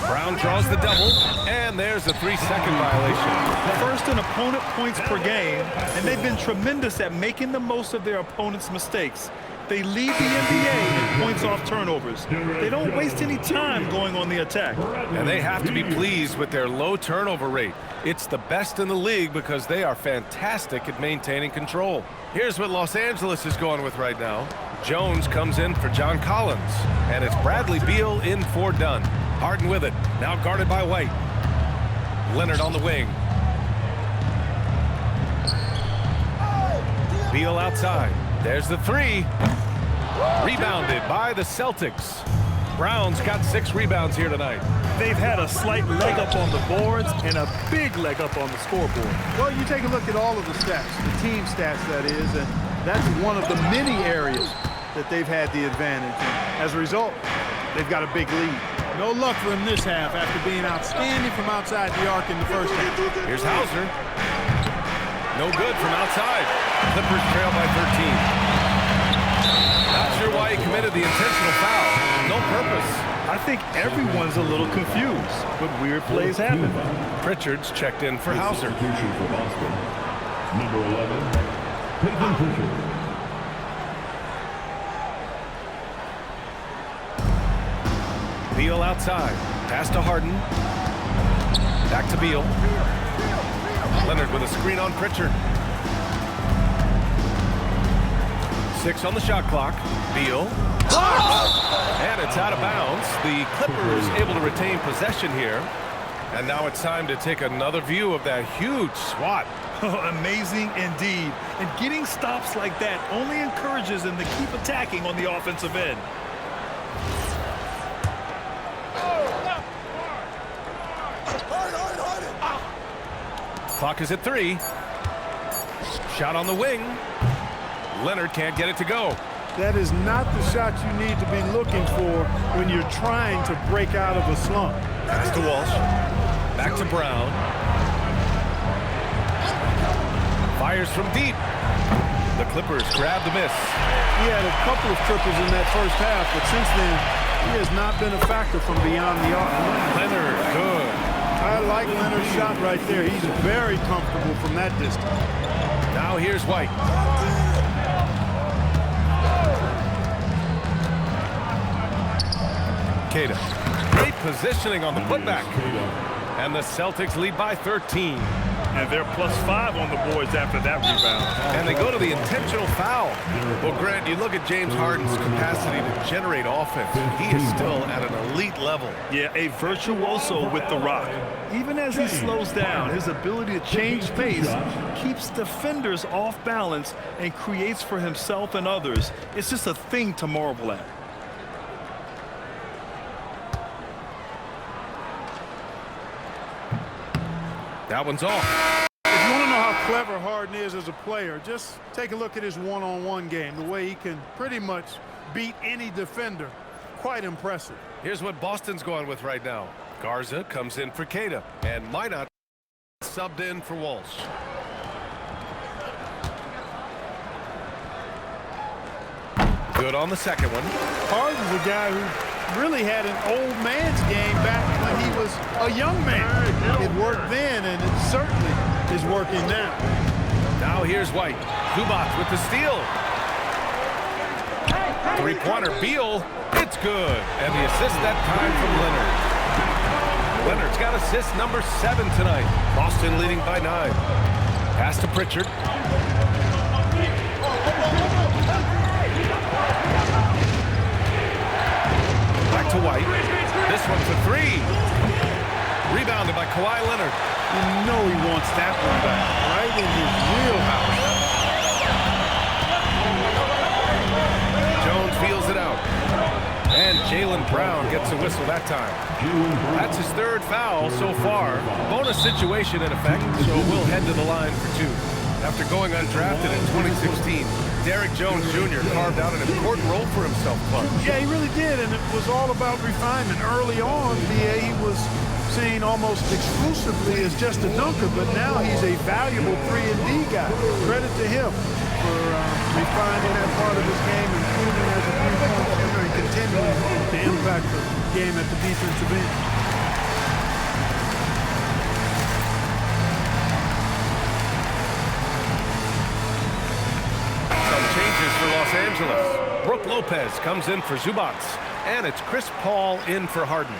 Brown draws the double, and there's a 3-second violation. First in opponent points per game, and they've been tremendous at making the most of their opponent's mistakes. They lead the NBA in points off turnovers. They don't waste any time going on the attack. And they have to be pleased with their low turnover rate. It's the best in the league because they are fantastic at maintaining control. Here's what Los Angeles is going with right now. Jones comes in for John Collins, and it's Bradley Beal in for Dunn. Harden with it, now guarded by White. Leonard on the wing. Beal outside. There's the 3. Rebounded by the Celtics. Brown's got 6 rebounds here tonight. They've had a slight leg up on the boards and a big leg up on the scoreboard. Well, you take a look at all of the stats, the team stats that is, and that's one of the many areas that they've had the advantage. And as a result, they've got a big lead. No luck for them this half after being outstanding from outside the arc in the first half. Here's Hauser. No good from outside. Clippers trail by 13. Not sure why he committed the intentional foul. No purpose. I think everyone's a little confused, but weird plays happen. Pritchard's checked in for Hauser. Substitution for Boston. Number 11, Peyton Pritchard. Beal outside. Pass to Harden. Back to Beal. Leonard with a screen on Pritchard. 6 on the shot clock. Beal. And it's out of bounds. The Clippers able to retain possession here. And now it's time to take another view of that huge swat. Amazing indeed. And getting stops like that only encourages them to keep attacking on the offensive end. Clock is at 3. Shot on the wing. Leonard can't get it to go. That is not the shot you need to be looking for when you're trying to break out of a slump. Pass to Walsh. Back to Brown. Fires from deep. The Clippers grab the miss. He had a couple of triples in that first half, but since then, he has not been a factor from beyond the arc. Leonard, good. I like Leonard's shot right there. He's very comfortable from that distance. Now here's White. Queta. Great positioning on the putback. And the Celtics lead by 13. And they're +5 on the boards after that rebound. And they go to the intentional foul. Well, Grant, you look at James Harden's capacity to generate offense. He is still at an elite level. Yeah, a virtuoso with the rock. Even as he slows down, his ability to change pace keeps defenders off balance and creates for himself and others. It's just a thing to marvel at. That one's off. If you want to know how clever Harden is as a player, just take a look at his one-on-one game, the way he can pretty much beat any defender. Quite impressive. Here's what Boston's going with right now. Garza comes in for Queta, and Minot subbed in for Walsh. Good on the second one. Harden's a guy who really had an old man's game back when he was a young man. It worked then, and it certainly is working now. Now here's White. Zubac with the steal. Three-pointer, Beal. It's good. And the assist that time from Leonard. Leonard's got assist number 7 tonight. Boston leading by 9. Pass to Pritchard. Back to White. This one's a 3. Rebounded by Kawhi Leonard. You know he wants that one back, right in his wheelhouse. Jones feels it out. And Jaylen Brown gets a whistle that time. That's his 3rd foul so far. Bonus situation in effect, so we'll head to the line for 2. After going undrafted in 2016, Derrick Jones Jr. carved out an important role for himself, Clark. Yeah, he really did, and it was all about refinement. Early on, B.A. he was seen almost exclusively as just a dunker, but now he's a valuable 3-and-D guy. Credit to him for refining that part of his game, improving as a three-point shooter, and continuing to impact the game at the defensive end. Changes for Los Angeles. Brook Lopez comes in for Zubac, and it's Chris Paul in for Harden.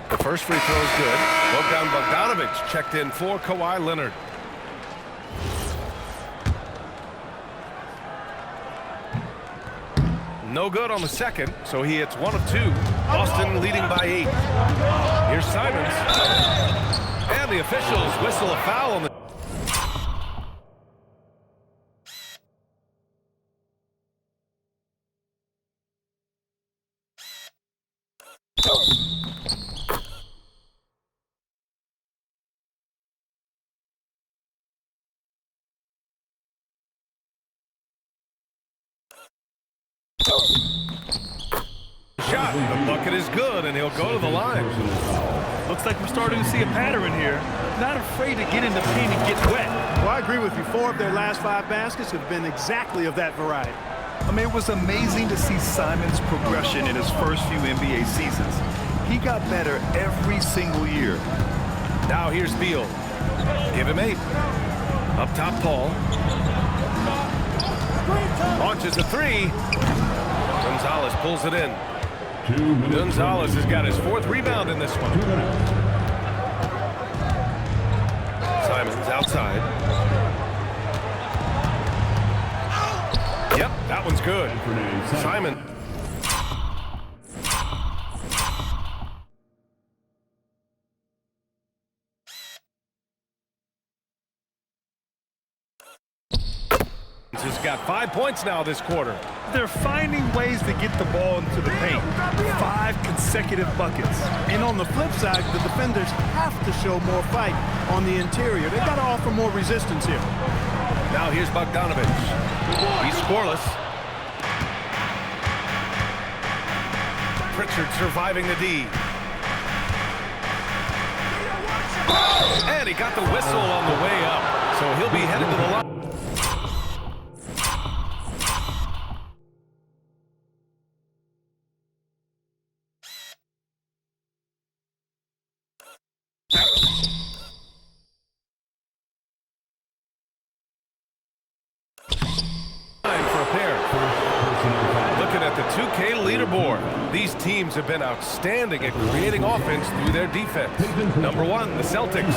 The first free throw is good. Bogdan Bogdanović checked in for Kawhi Leonard. No good on the second, so he hits 1 of 2. Boston leading by 8. Here's Simons. And the officials whistle a foul on the... Shot. The bucket is good, and he'll go to the line. Looks like we're starting to see a pattern here. Not afraid to get in the paint and get wet. Well, I agree with you. 4 of their last 5 baskets have been exactly of that variety. I mean, it was amazing to see Simons' progression in his first few NBA seasons. He got better every single year. Now here's Beal. Give him 8. Up top, Paul. Launches a 3. Gonzalez pulls it in. Gonzalez has got his 4th rebound in this one. Simons outside. Yep, that one's good. Simon. Has got 5 points now this quarter. They're finding ways to get the ball into the paint. 5 consecutive buckets. And on the flip side, the defenders have to show more fight on the interior. They've got to offer more resistance here. Now here's Bogdanovich. He's scoreless. Pritchard surviving the D. And he got the whistle on the way up, so he'll be headed to the line. For a pair. Looking at the 2K leaderboard, these teams have been outstanding at creating offense through their defense. Number 1, the Celtics.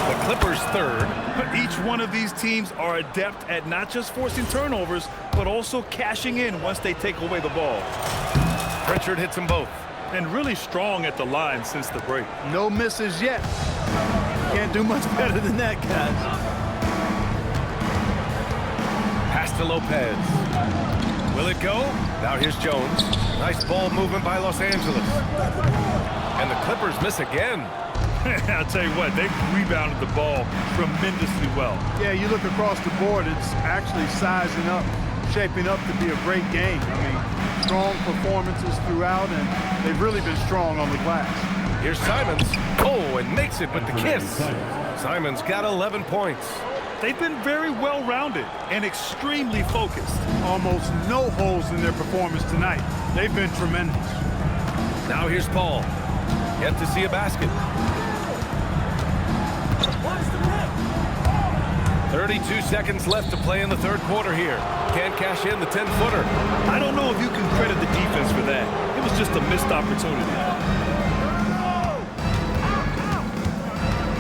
The Clippers 3rd. But each one of these teams are adept at not just forcing turnovers, but also cashing in once they take away the ball. Pritchard hits them both. And really strong at the line since the break. No misses yet. Can't do much better than that, guys. Pass to Lopez. Will it go? Now here's Jones. Nice ball movement by Los Angeles. And the Clippers miss again. I'll tell you what, they rebounded the ball tremendously well. Yeah, you look across the board, it's actually sizing up, shaping up to be a great game. I mean, strong performances throughout, and they've really been strong on the glass. Here's Simons. Oh, and makes it with the kiss. Simons got 11 points. They've been very well-rounded and extremely focused. Almost no holes in their performance tonight. They've been tremendous. Now here's Paul. Yet to see a basket. 32 seconds left to play in the third quarter here. Can't cash in the 10-footer. I don't know if you can credit the defense for that. It was just a missed opportunity.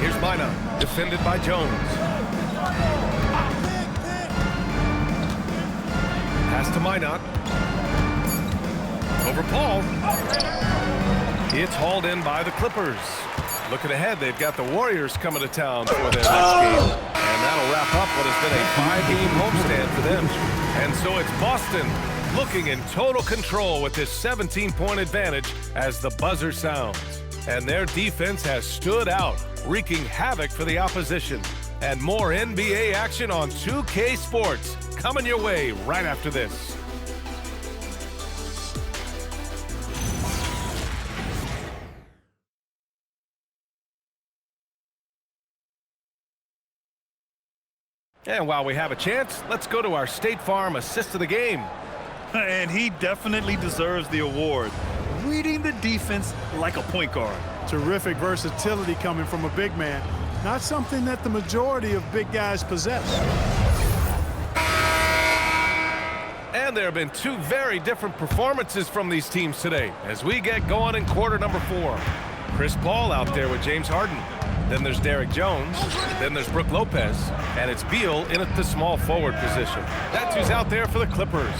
Here's Mina, defended by Jones. Pass to Minot. Over Paul. It's hauled in by the Clippers. Looking ahead, they've got the Warriors coming to town for their next game. And that'll wrap up what has been a 5-game homestand for them. And so it's Boston looking in total control with this 17-point advantage as the buzzer sounds. And their defense has stood out, wreaking havoc for the opposition. And more NBA action on 2K Sports coming your way right after this. And while we have a chance, let's go to our State Farm assist of the game. And he definitely deserves the award. Reading the defense like a point guard. Terrific versatility coming from a big man. Not something that the majority of big guys possess. And there have been 2 very different performances from these teams today as we get going in quarter number 4. Chris Paul out there with James Harden. Then there's Derrick Jones. Then there's Brook Lopez. And it's Beal in at the small forward position. That's who's out there for the Clippers.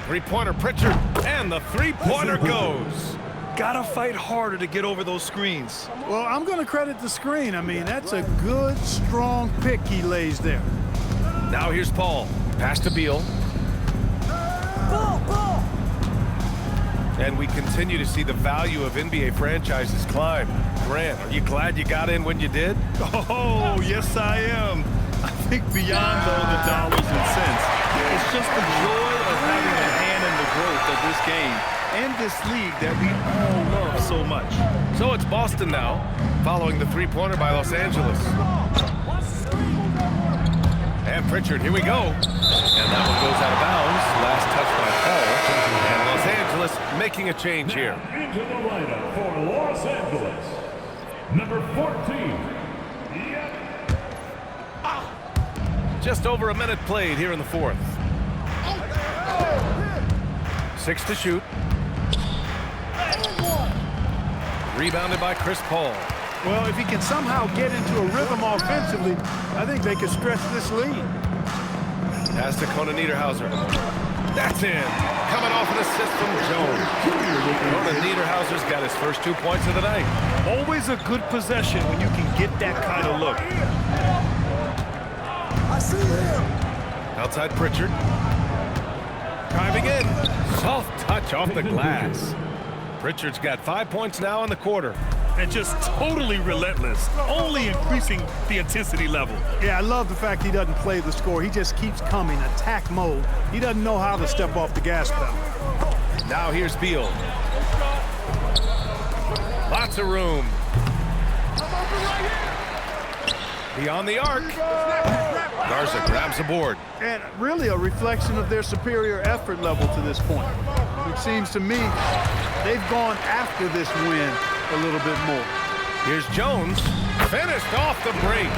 Three-pointer Pritchard. And the three-pointer goes. Gotta fight harder to get over those screens. Well, I'm going to credit the screen. I mean, that's a good, strong pick he lays there. Now here's Paul. Pass to Beal. And we continue to see the value of NBA franchises climb. Grant, are you glad you got in when you did? Oh, yes I am. I think beyond all the dollars and cents, it's just the joy of having a hand in the growth of this game and this league that we all love so much. So it's Boston now, following the three-pointer by Los Angeles. And Pritchard, here we go. And that one goes out of bounds. Last touch by Paul. And Los Angeles making a change here. Into the lineup for Los Angeles, number 14. Just over a minute played here in the fourth. 6 to shoot. Rebounded by Chris Paul. Well, if he can somehow get into a rhythm offensively, I think they could stretch this lead. Pass to Conan Niederhauser. That's in. Coming off an assist from Jones. Conan Niederhauser's got his first 2 points of the night. Always a good possession when you can get that kind of look. I see him. Outside Pritchard. Driving in. Soft touch off the glass. Pritchard's got 5 points now in the quarter. And just totally relentless, only increasing the intensity level. Yeah, I love the fact he doesn't play the score. He just keeps coming, attack mode. He doesn't know how to step off the gas pedal. Now here's Beal. Lots of room. Beyond the arc. Garza grabs the board. And really a reflection of their superior effort level to this point. It seems to me they've gone after this win a little bit more. Here's Jones. Finished off the break.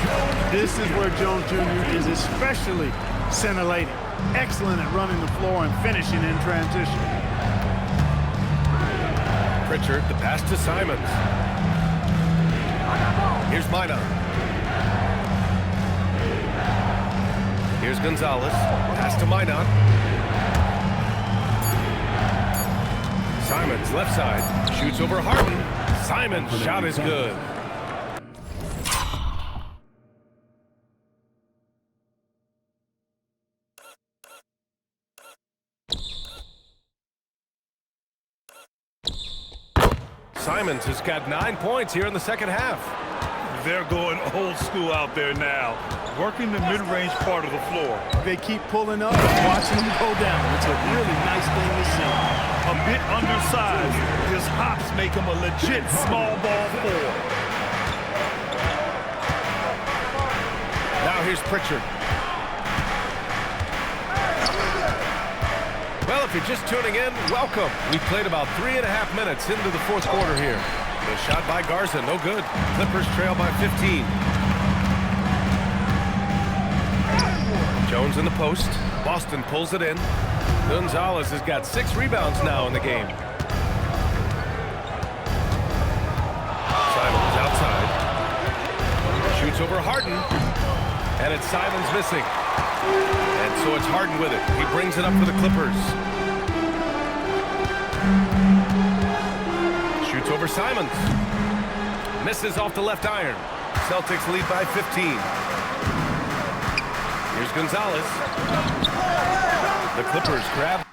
This is where Jones Jr. is especially scintillating. Excellent at running the floor and finishing in transition. Pritchard, the pass to Simons. Here's Minot. Here's Gonzalez. Pass to Minot. Simons, left side. Shoots over Harden. Simons' shot is good. Simons has got 9 points here in the second half. They're going old school out there now, working the mid-range part of the floor. They keep pulling up and watching them go down. It's a really nice thing to see. A bit undersized, his hops make him a legit small ball four. Now here's Pritchard. Well, if you're just tuning in, welcome. We've played about 3.5 minutes into the fourth quarter here. The shot by Garza, no good. Clippers trail by 15. Jones in the post. Boston pulls it in. Gonzalez has got 6 rebounds now in the game. Simons outside. Shoots over Harden. And it's Simons missing. And so it's Harden with it. He brings it up for the Clippers. Shoots over Simons. Misses off the left iron. Celtics lead by 15. Here's Gonzalez. The Clippers grab.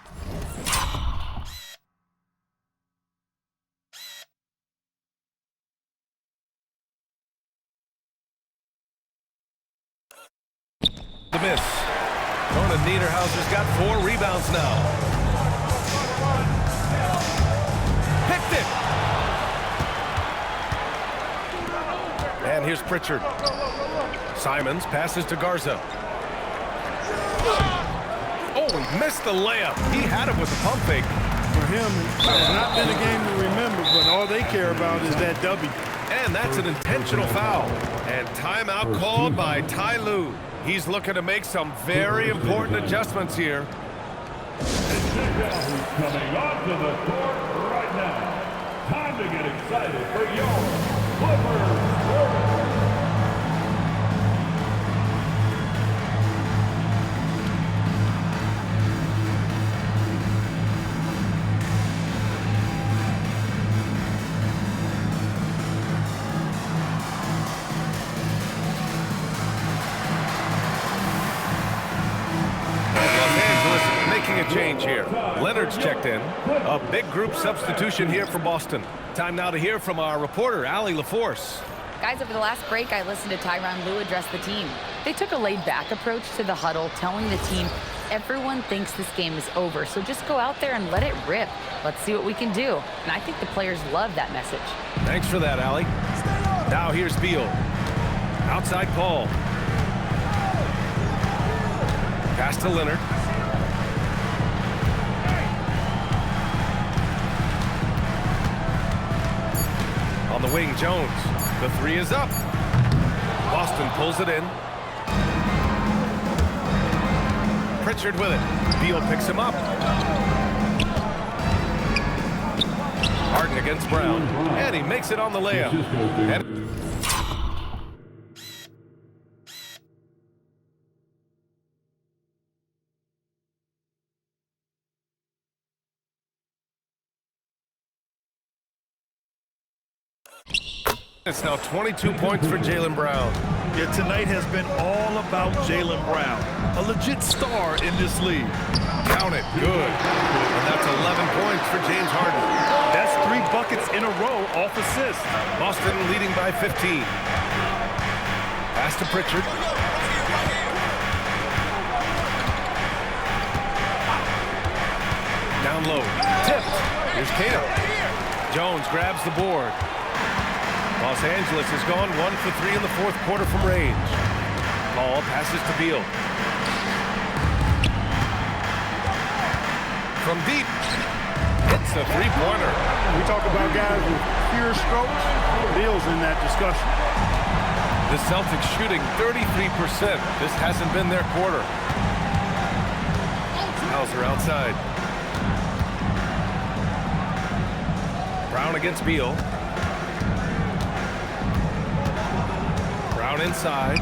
The miss. Conan Niederhauser's got 4 rebounds now. Picked it. And here's Pritchard. Simons passes to Garza. Oh, he missed the layup. He had it with the pump fake. For him, it's not been a game to remember, but all they care about is that W. And that's an intentional foul. And timeout called by Ty Lue. He's looking to make some very important adjustments here. And check out who's coming onto the court right now. Time to get excited for your Clippers. Change here. Leonard's checked in. A big group substitution here for Boston. Time now to hear from our reporter, Allie LaForce. Guys, over the last break, I listened to Tyronn Lue address the team. They took a laid-back approach to the huddle, telling the team, everyone thinks this game is over, so just go out there and let it rip. Let's see what we can do. And I think the players love that message. Thanks for that, Allie. Now here's Beal. Outside Paul. Pass to Leonard. On the wing, Jones. The 3 is up. Boston pulls it in. Pritchard with it. Beal picks him up. Harden against Brown. And he makes it on the layup. And It's now 22 points for Jaylen Brown. Yeah, tonight has been all about Jaylen Brown, a legit star in this league. Count it. Good. And that's 11 points for James Harden. That's 3 buckets in a row off assists. Boston leading by 15. Pass to Pritchard. Down low. Tipped. Here's Cato. Jones grabs the board. Los Angeles has gone 1 for 3 in the fourth quarter from range. Ball passes to Beal. From deep. Hits the three-pointer. We talk about guys with pure strokes. Beal's in that discussion. The Celtics shooting 33%. This hasn't been their quarter. Hauser outside. Brown against Beal. Brown inside.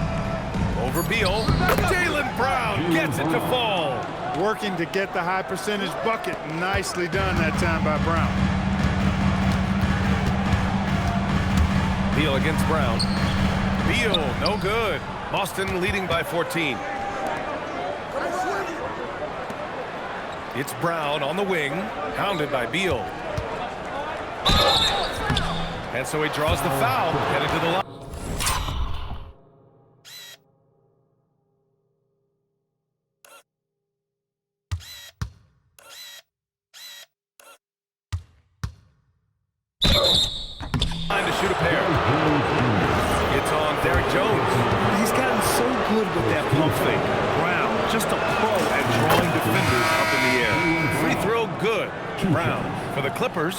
Over Beal. Jaylen Brown gets it to fall. Working to get the high percentage bucket. Nicely done that time by Brown. Beal against Brown. Beal, no good. Boston leading by 14. It's Brown on the wing, hounded by Beal. And so he draws the foul, headed to the line. To shoot a pair. It's on Derrick Jones. He's gotten so good with that pump fake. Brown, just a pro at drawing defenders up in the air. Free throw good. Brown. For the Clippers,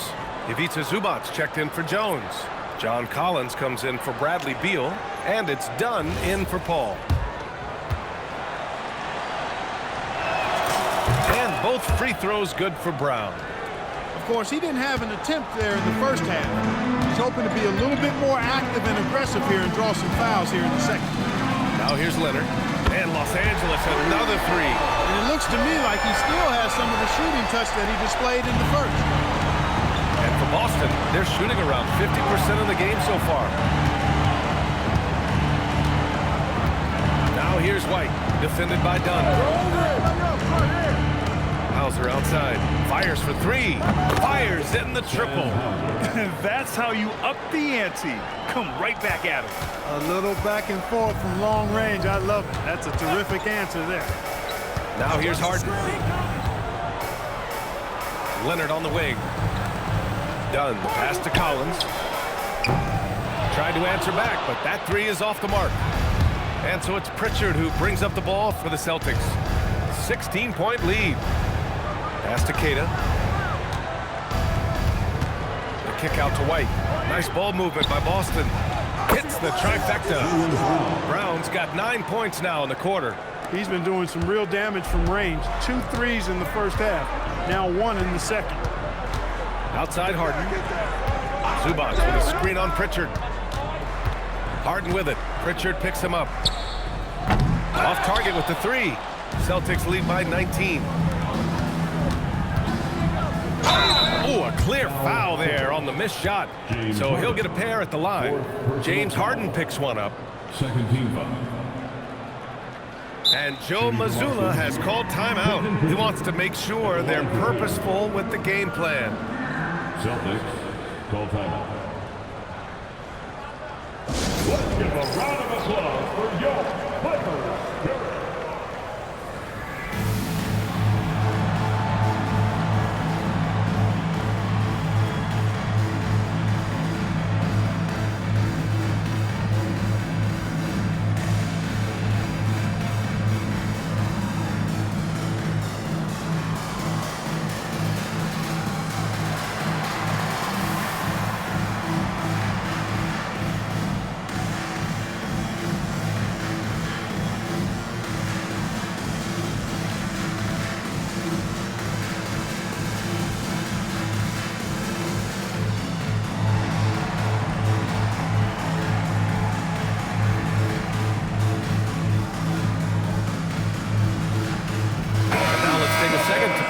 Ivica Zubac checked in for Jones. John Collins comes in for Bradley Beal. And it's Dunn in for Paul. And both free throws good for Brown. Of course, he didn't have an attempt there in the first half. He's hoping to be a little bit more active and aggressive here and draw some fouls here in the second. Now here's Leonard. And Los Angeles another three. And it looks to me like he still has some of the shooting touch that he displayed in the first. And for Boston, they're shooting around 50% of the game so far. Now here's White, defended by Dunn. Hauser outside, fires for three, fires in the triple. That's how you up the ante. Come right back at him. A little back and forth from long range. I love it. That's a terrific answer there. Now here's Harden. Leonard on the wing. Dunn, pass to Collins. Tried to answer back, but that three is off the mark. And so it's Pritchard who brings up the ball for the Celtics. 16-point lead. Pass to Queta. The kick out to White. Nice ball movement by Boston. Hits the trifecta. Brown's got 9 points now in the quarter. He's been doing some real damage from range. 2 threes in the first half. Now 1 in the second. Outside Harden. Zubac with a screen on Pritchard. Harden with it. Pritchard picks him up. Off target with the three. Celtics lead by 19. Oh, a clear foul there on the missed shot. So he'll get a pair at the line. James Harden picks one up. Second team foul. And Joe Mazzulla has called timeout. He wants to make sure they're purposeful with the game plan. Celtics call timeout. Let's give a round of applause for your Clippers.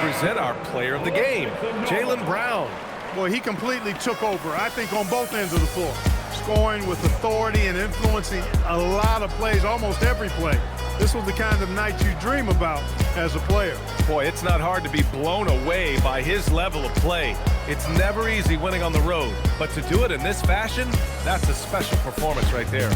Present our player of the game, Jaylen Brown. Boy, he completely took over, I think, on both ends of the floor. scoring with authority and influencing a lot of plays, almost every play. This was the kind of night you dream about as a player. Boy, it's not hard to be blown away by his level of play. It's never easy winning on the road, but to do it in this fashion, that's a special performance right there.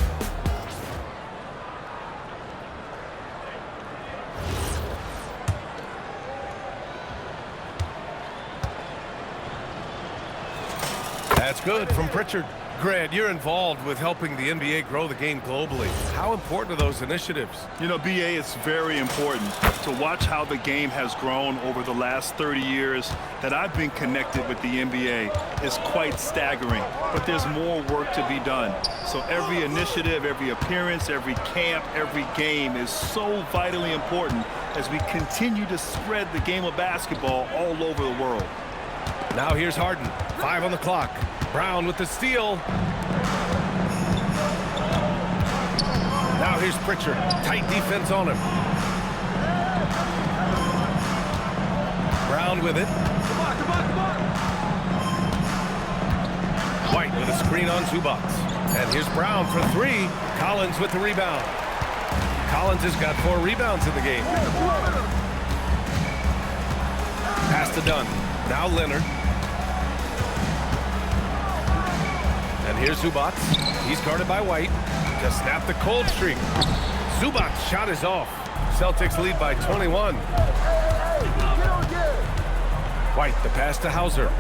That's good from Pritchard. Grant, you're involved with helping the NBA grow the game globally. How important are those initiatives? You know, BA, it's very important to watch how the game has grown over the last 30 years that I've been connected with the NBA. Is quite staggering, but there's more work to be done. So every initiative, every appearance, every camp, every game is so vitally important as we continue to spread the game of basketball all over the world. Now here's Harden. 5 on the clock. Brown with the steal. Now here's Pritchard. Tight defense on him. Brown with it. White with a screen on Zubac. And here's Brown for 3. Collins with the rebound. Collins has got 4 rebounds in the game. Pass to Dunn. Now Leonard. And here's Zubac. He's guarded by White. To snap the cold streak. Zubac's shot is off. Celtics lead by 21. White, the pass to Hauser.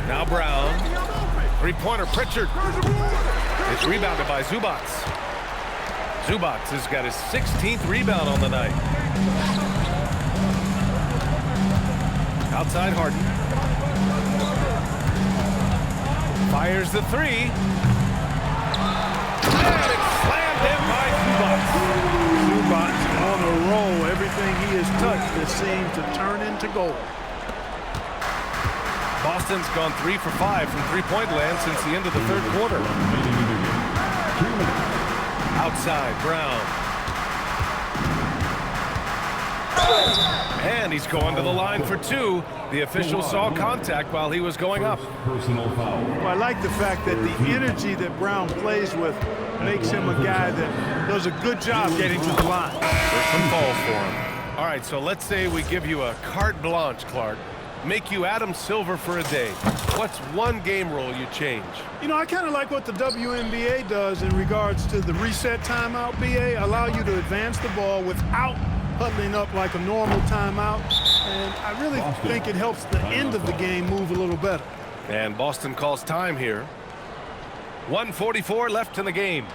Now Brown. Three-pointer, Pritchard. It's rebounded by Zubac. Zubac has got his 16th rebound on the night. Outside Harden. Fires the 3. And it's slammed in by Zubac. Zubac on a roll. Everything he has touched has seemed to turn into gold. Boston's gone 3 for 5 from three-point land since the end of the third quarter. Outside, Brown. And he's going to the line for 2. The official saw contact while he was going up. Personal foul. Well, I like the fact that the energy that Brown plays with makes him a guy that does a good job getting to the line. There's some falls for him. All right, so let's say we give you a carte blanche, Clark. Make you Adam Silver for a day. What's one game rule you change? You know, I kind of like what the WNBA does in regards to the reset timeout, BA. Allow you to advance the ball without huddling up like a normal timeout. And I really think it helps the end of the game move a little better. And Boston calls time here. 1:44 left in the game.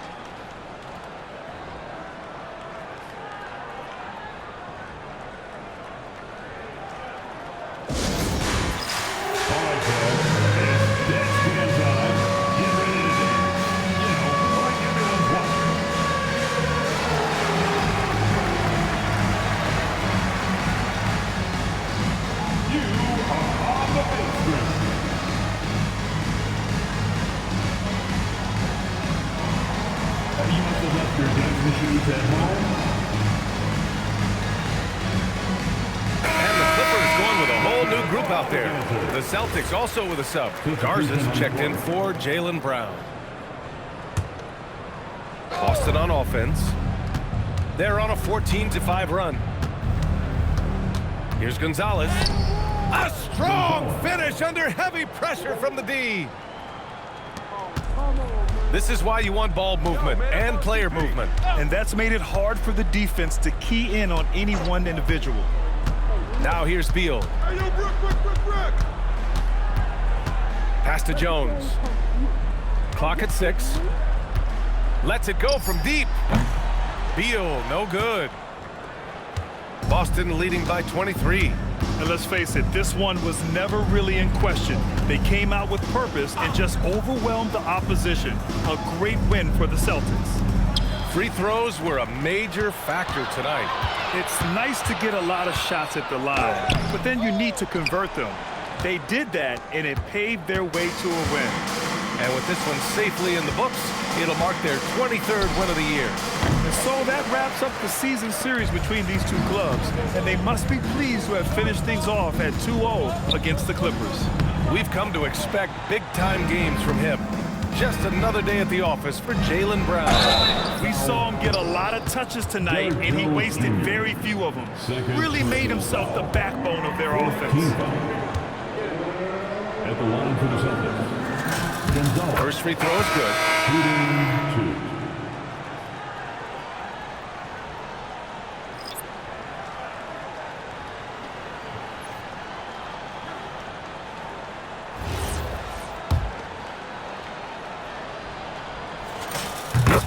Out there. The Celtics also with a sub. Garza's checked in for Jaylen Brown. Boston on offense. They're on a 14-5 run. Here's Gonzalez. A strong finish under heavy pressure from the D. This is why you want ball movement and player movement. And that's made it hard for the defense to key in on any one individual. Now here's Beal. Pass to Jones. Clock at 6. Lets it go from deep. Beal, no good. Boston leading by 23. And let's face it, this one was never really in question. They came out with purpose and just overwhelmed the opposition. A great win for the Celtics. Free throws were a major factor tonight. It's nice to get a lot of shots at the line, but then you need to convert them. They did that, and it paved their way to a win. And with this one safely in the books, it'll mark their 23rd win of the year. And so that wraps up the season series between these two clubs, and they must be pleased to have finished things off at 2-0 against the Clippers. We've come to expect big-time games from him. just another day at the office for Jaylen Brown. We saw him get a lot of touches tonight, and he wasted very few of them. Really made himself the backbone of their offense. At the line for the Celtics, Gonzalez. First free throw is good. Shooting 2.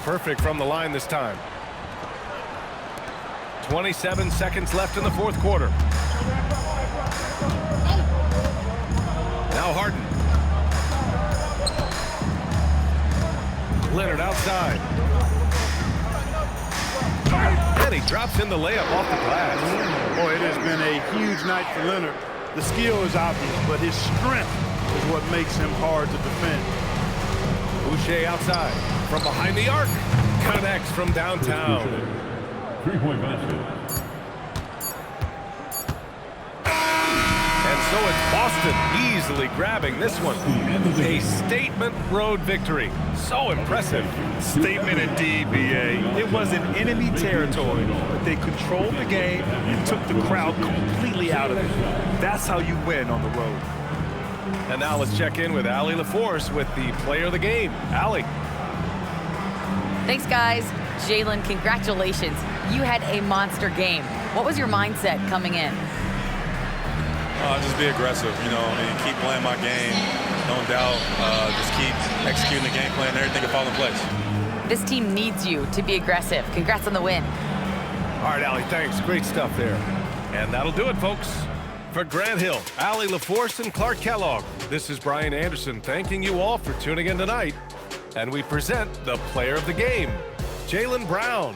Perfect from the line this time. 27 seconds left in the fourth quarter. Now Harden. Leonard outside. And he drops in the layup off the glass. Boy, it has been a huge night for Leonard. The skill is obvious, but his strength is what makes him hard to defend. Boucher outside. From behind the arc. Connects from downtown. 3-point basket. And so it's Boston easily grabbing this one. A statement road victory. So impressive. Statement indeed, B.A. It was in enemy territory, but they controlled the game and took the crowd completely out of it. That's how you win on the road. And now let's check in with Allie LaForce with the player of the game. Allie. Thanks, guys. Jaylen, congratulations. You had a monster game. What was your mindset coming in? Just be aggressive, and keep playing my game. No doubt, just keep executing the game plan and everything will fall in place. This team needs you to be aggressive. Congrats on the win. All right, Allie, thanks. Great stuff there. And that'll do it, folks. For Grant Hill, Allie LaForce, and Clark Kellogg, this is Brian Anderson thanking you all for tuning in tonight. And we present the player of the game, Jaylen Brown.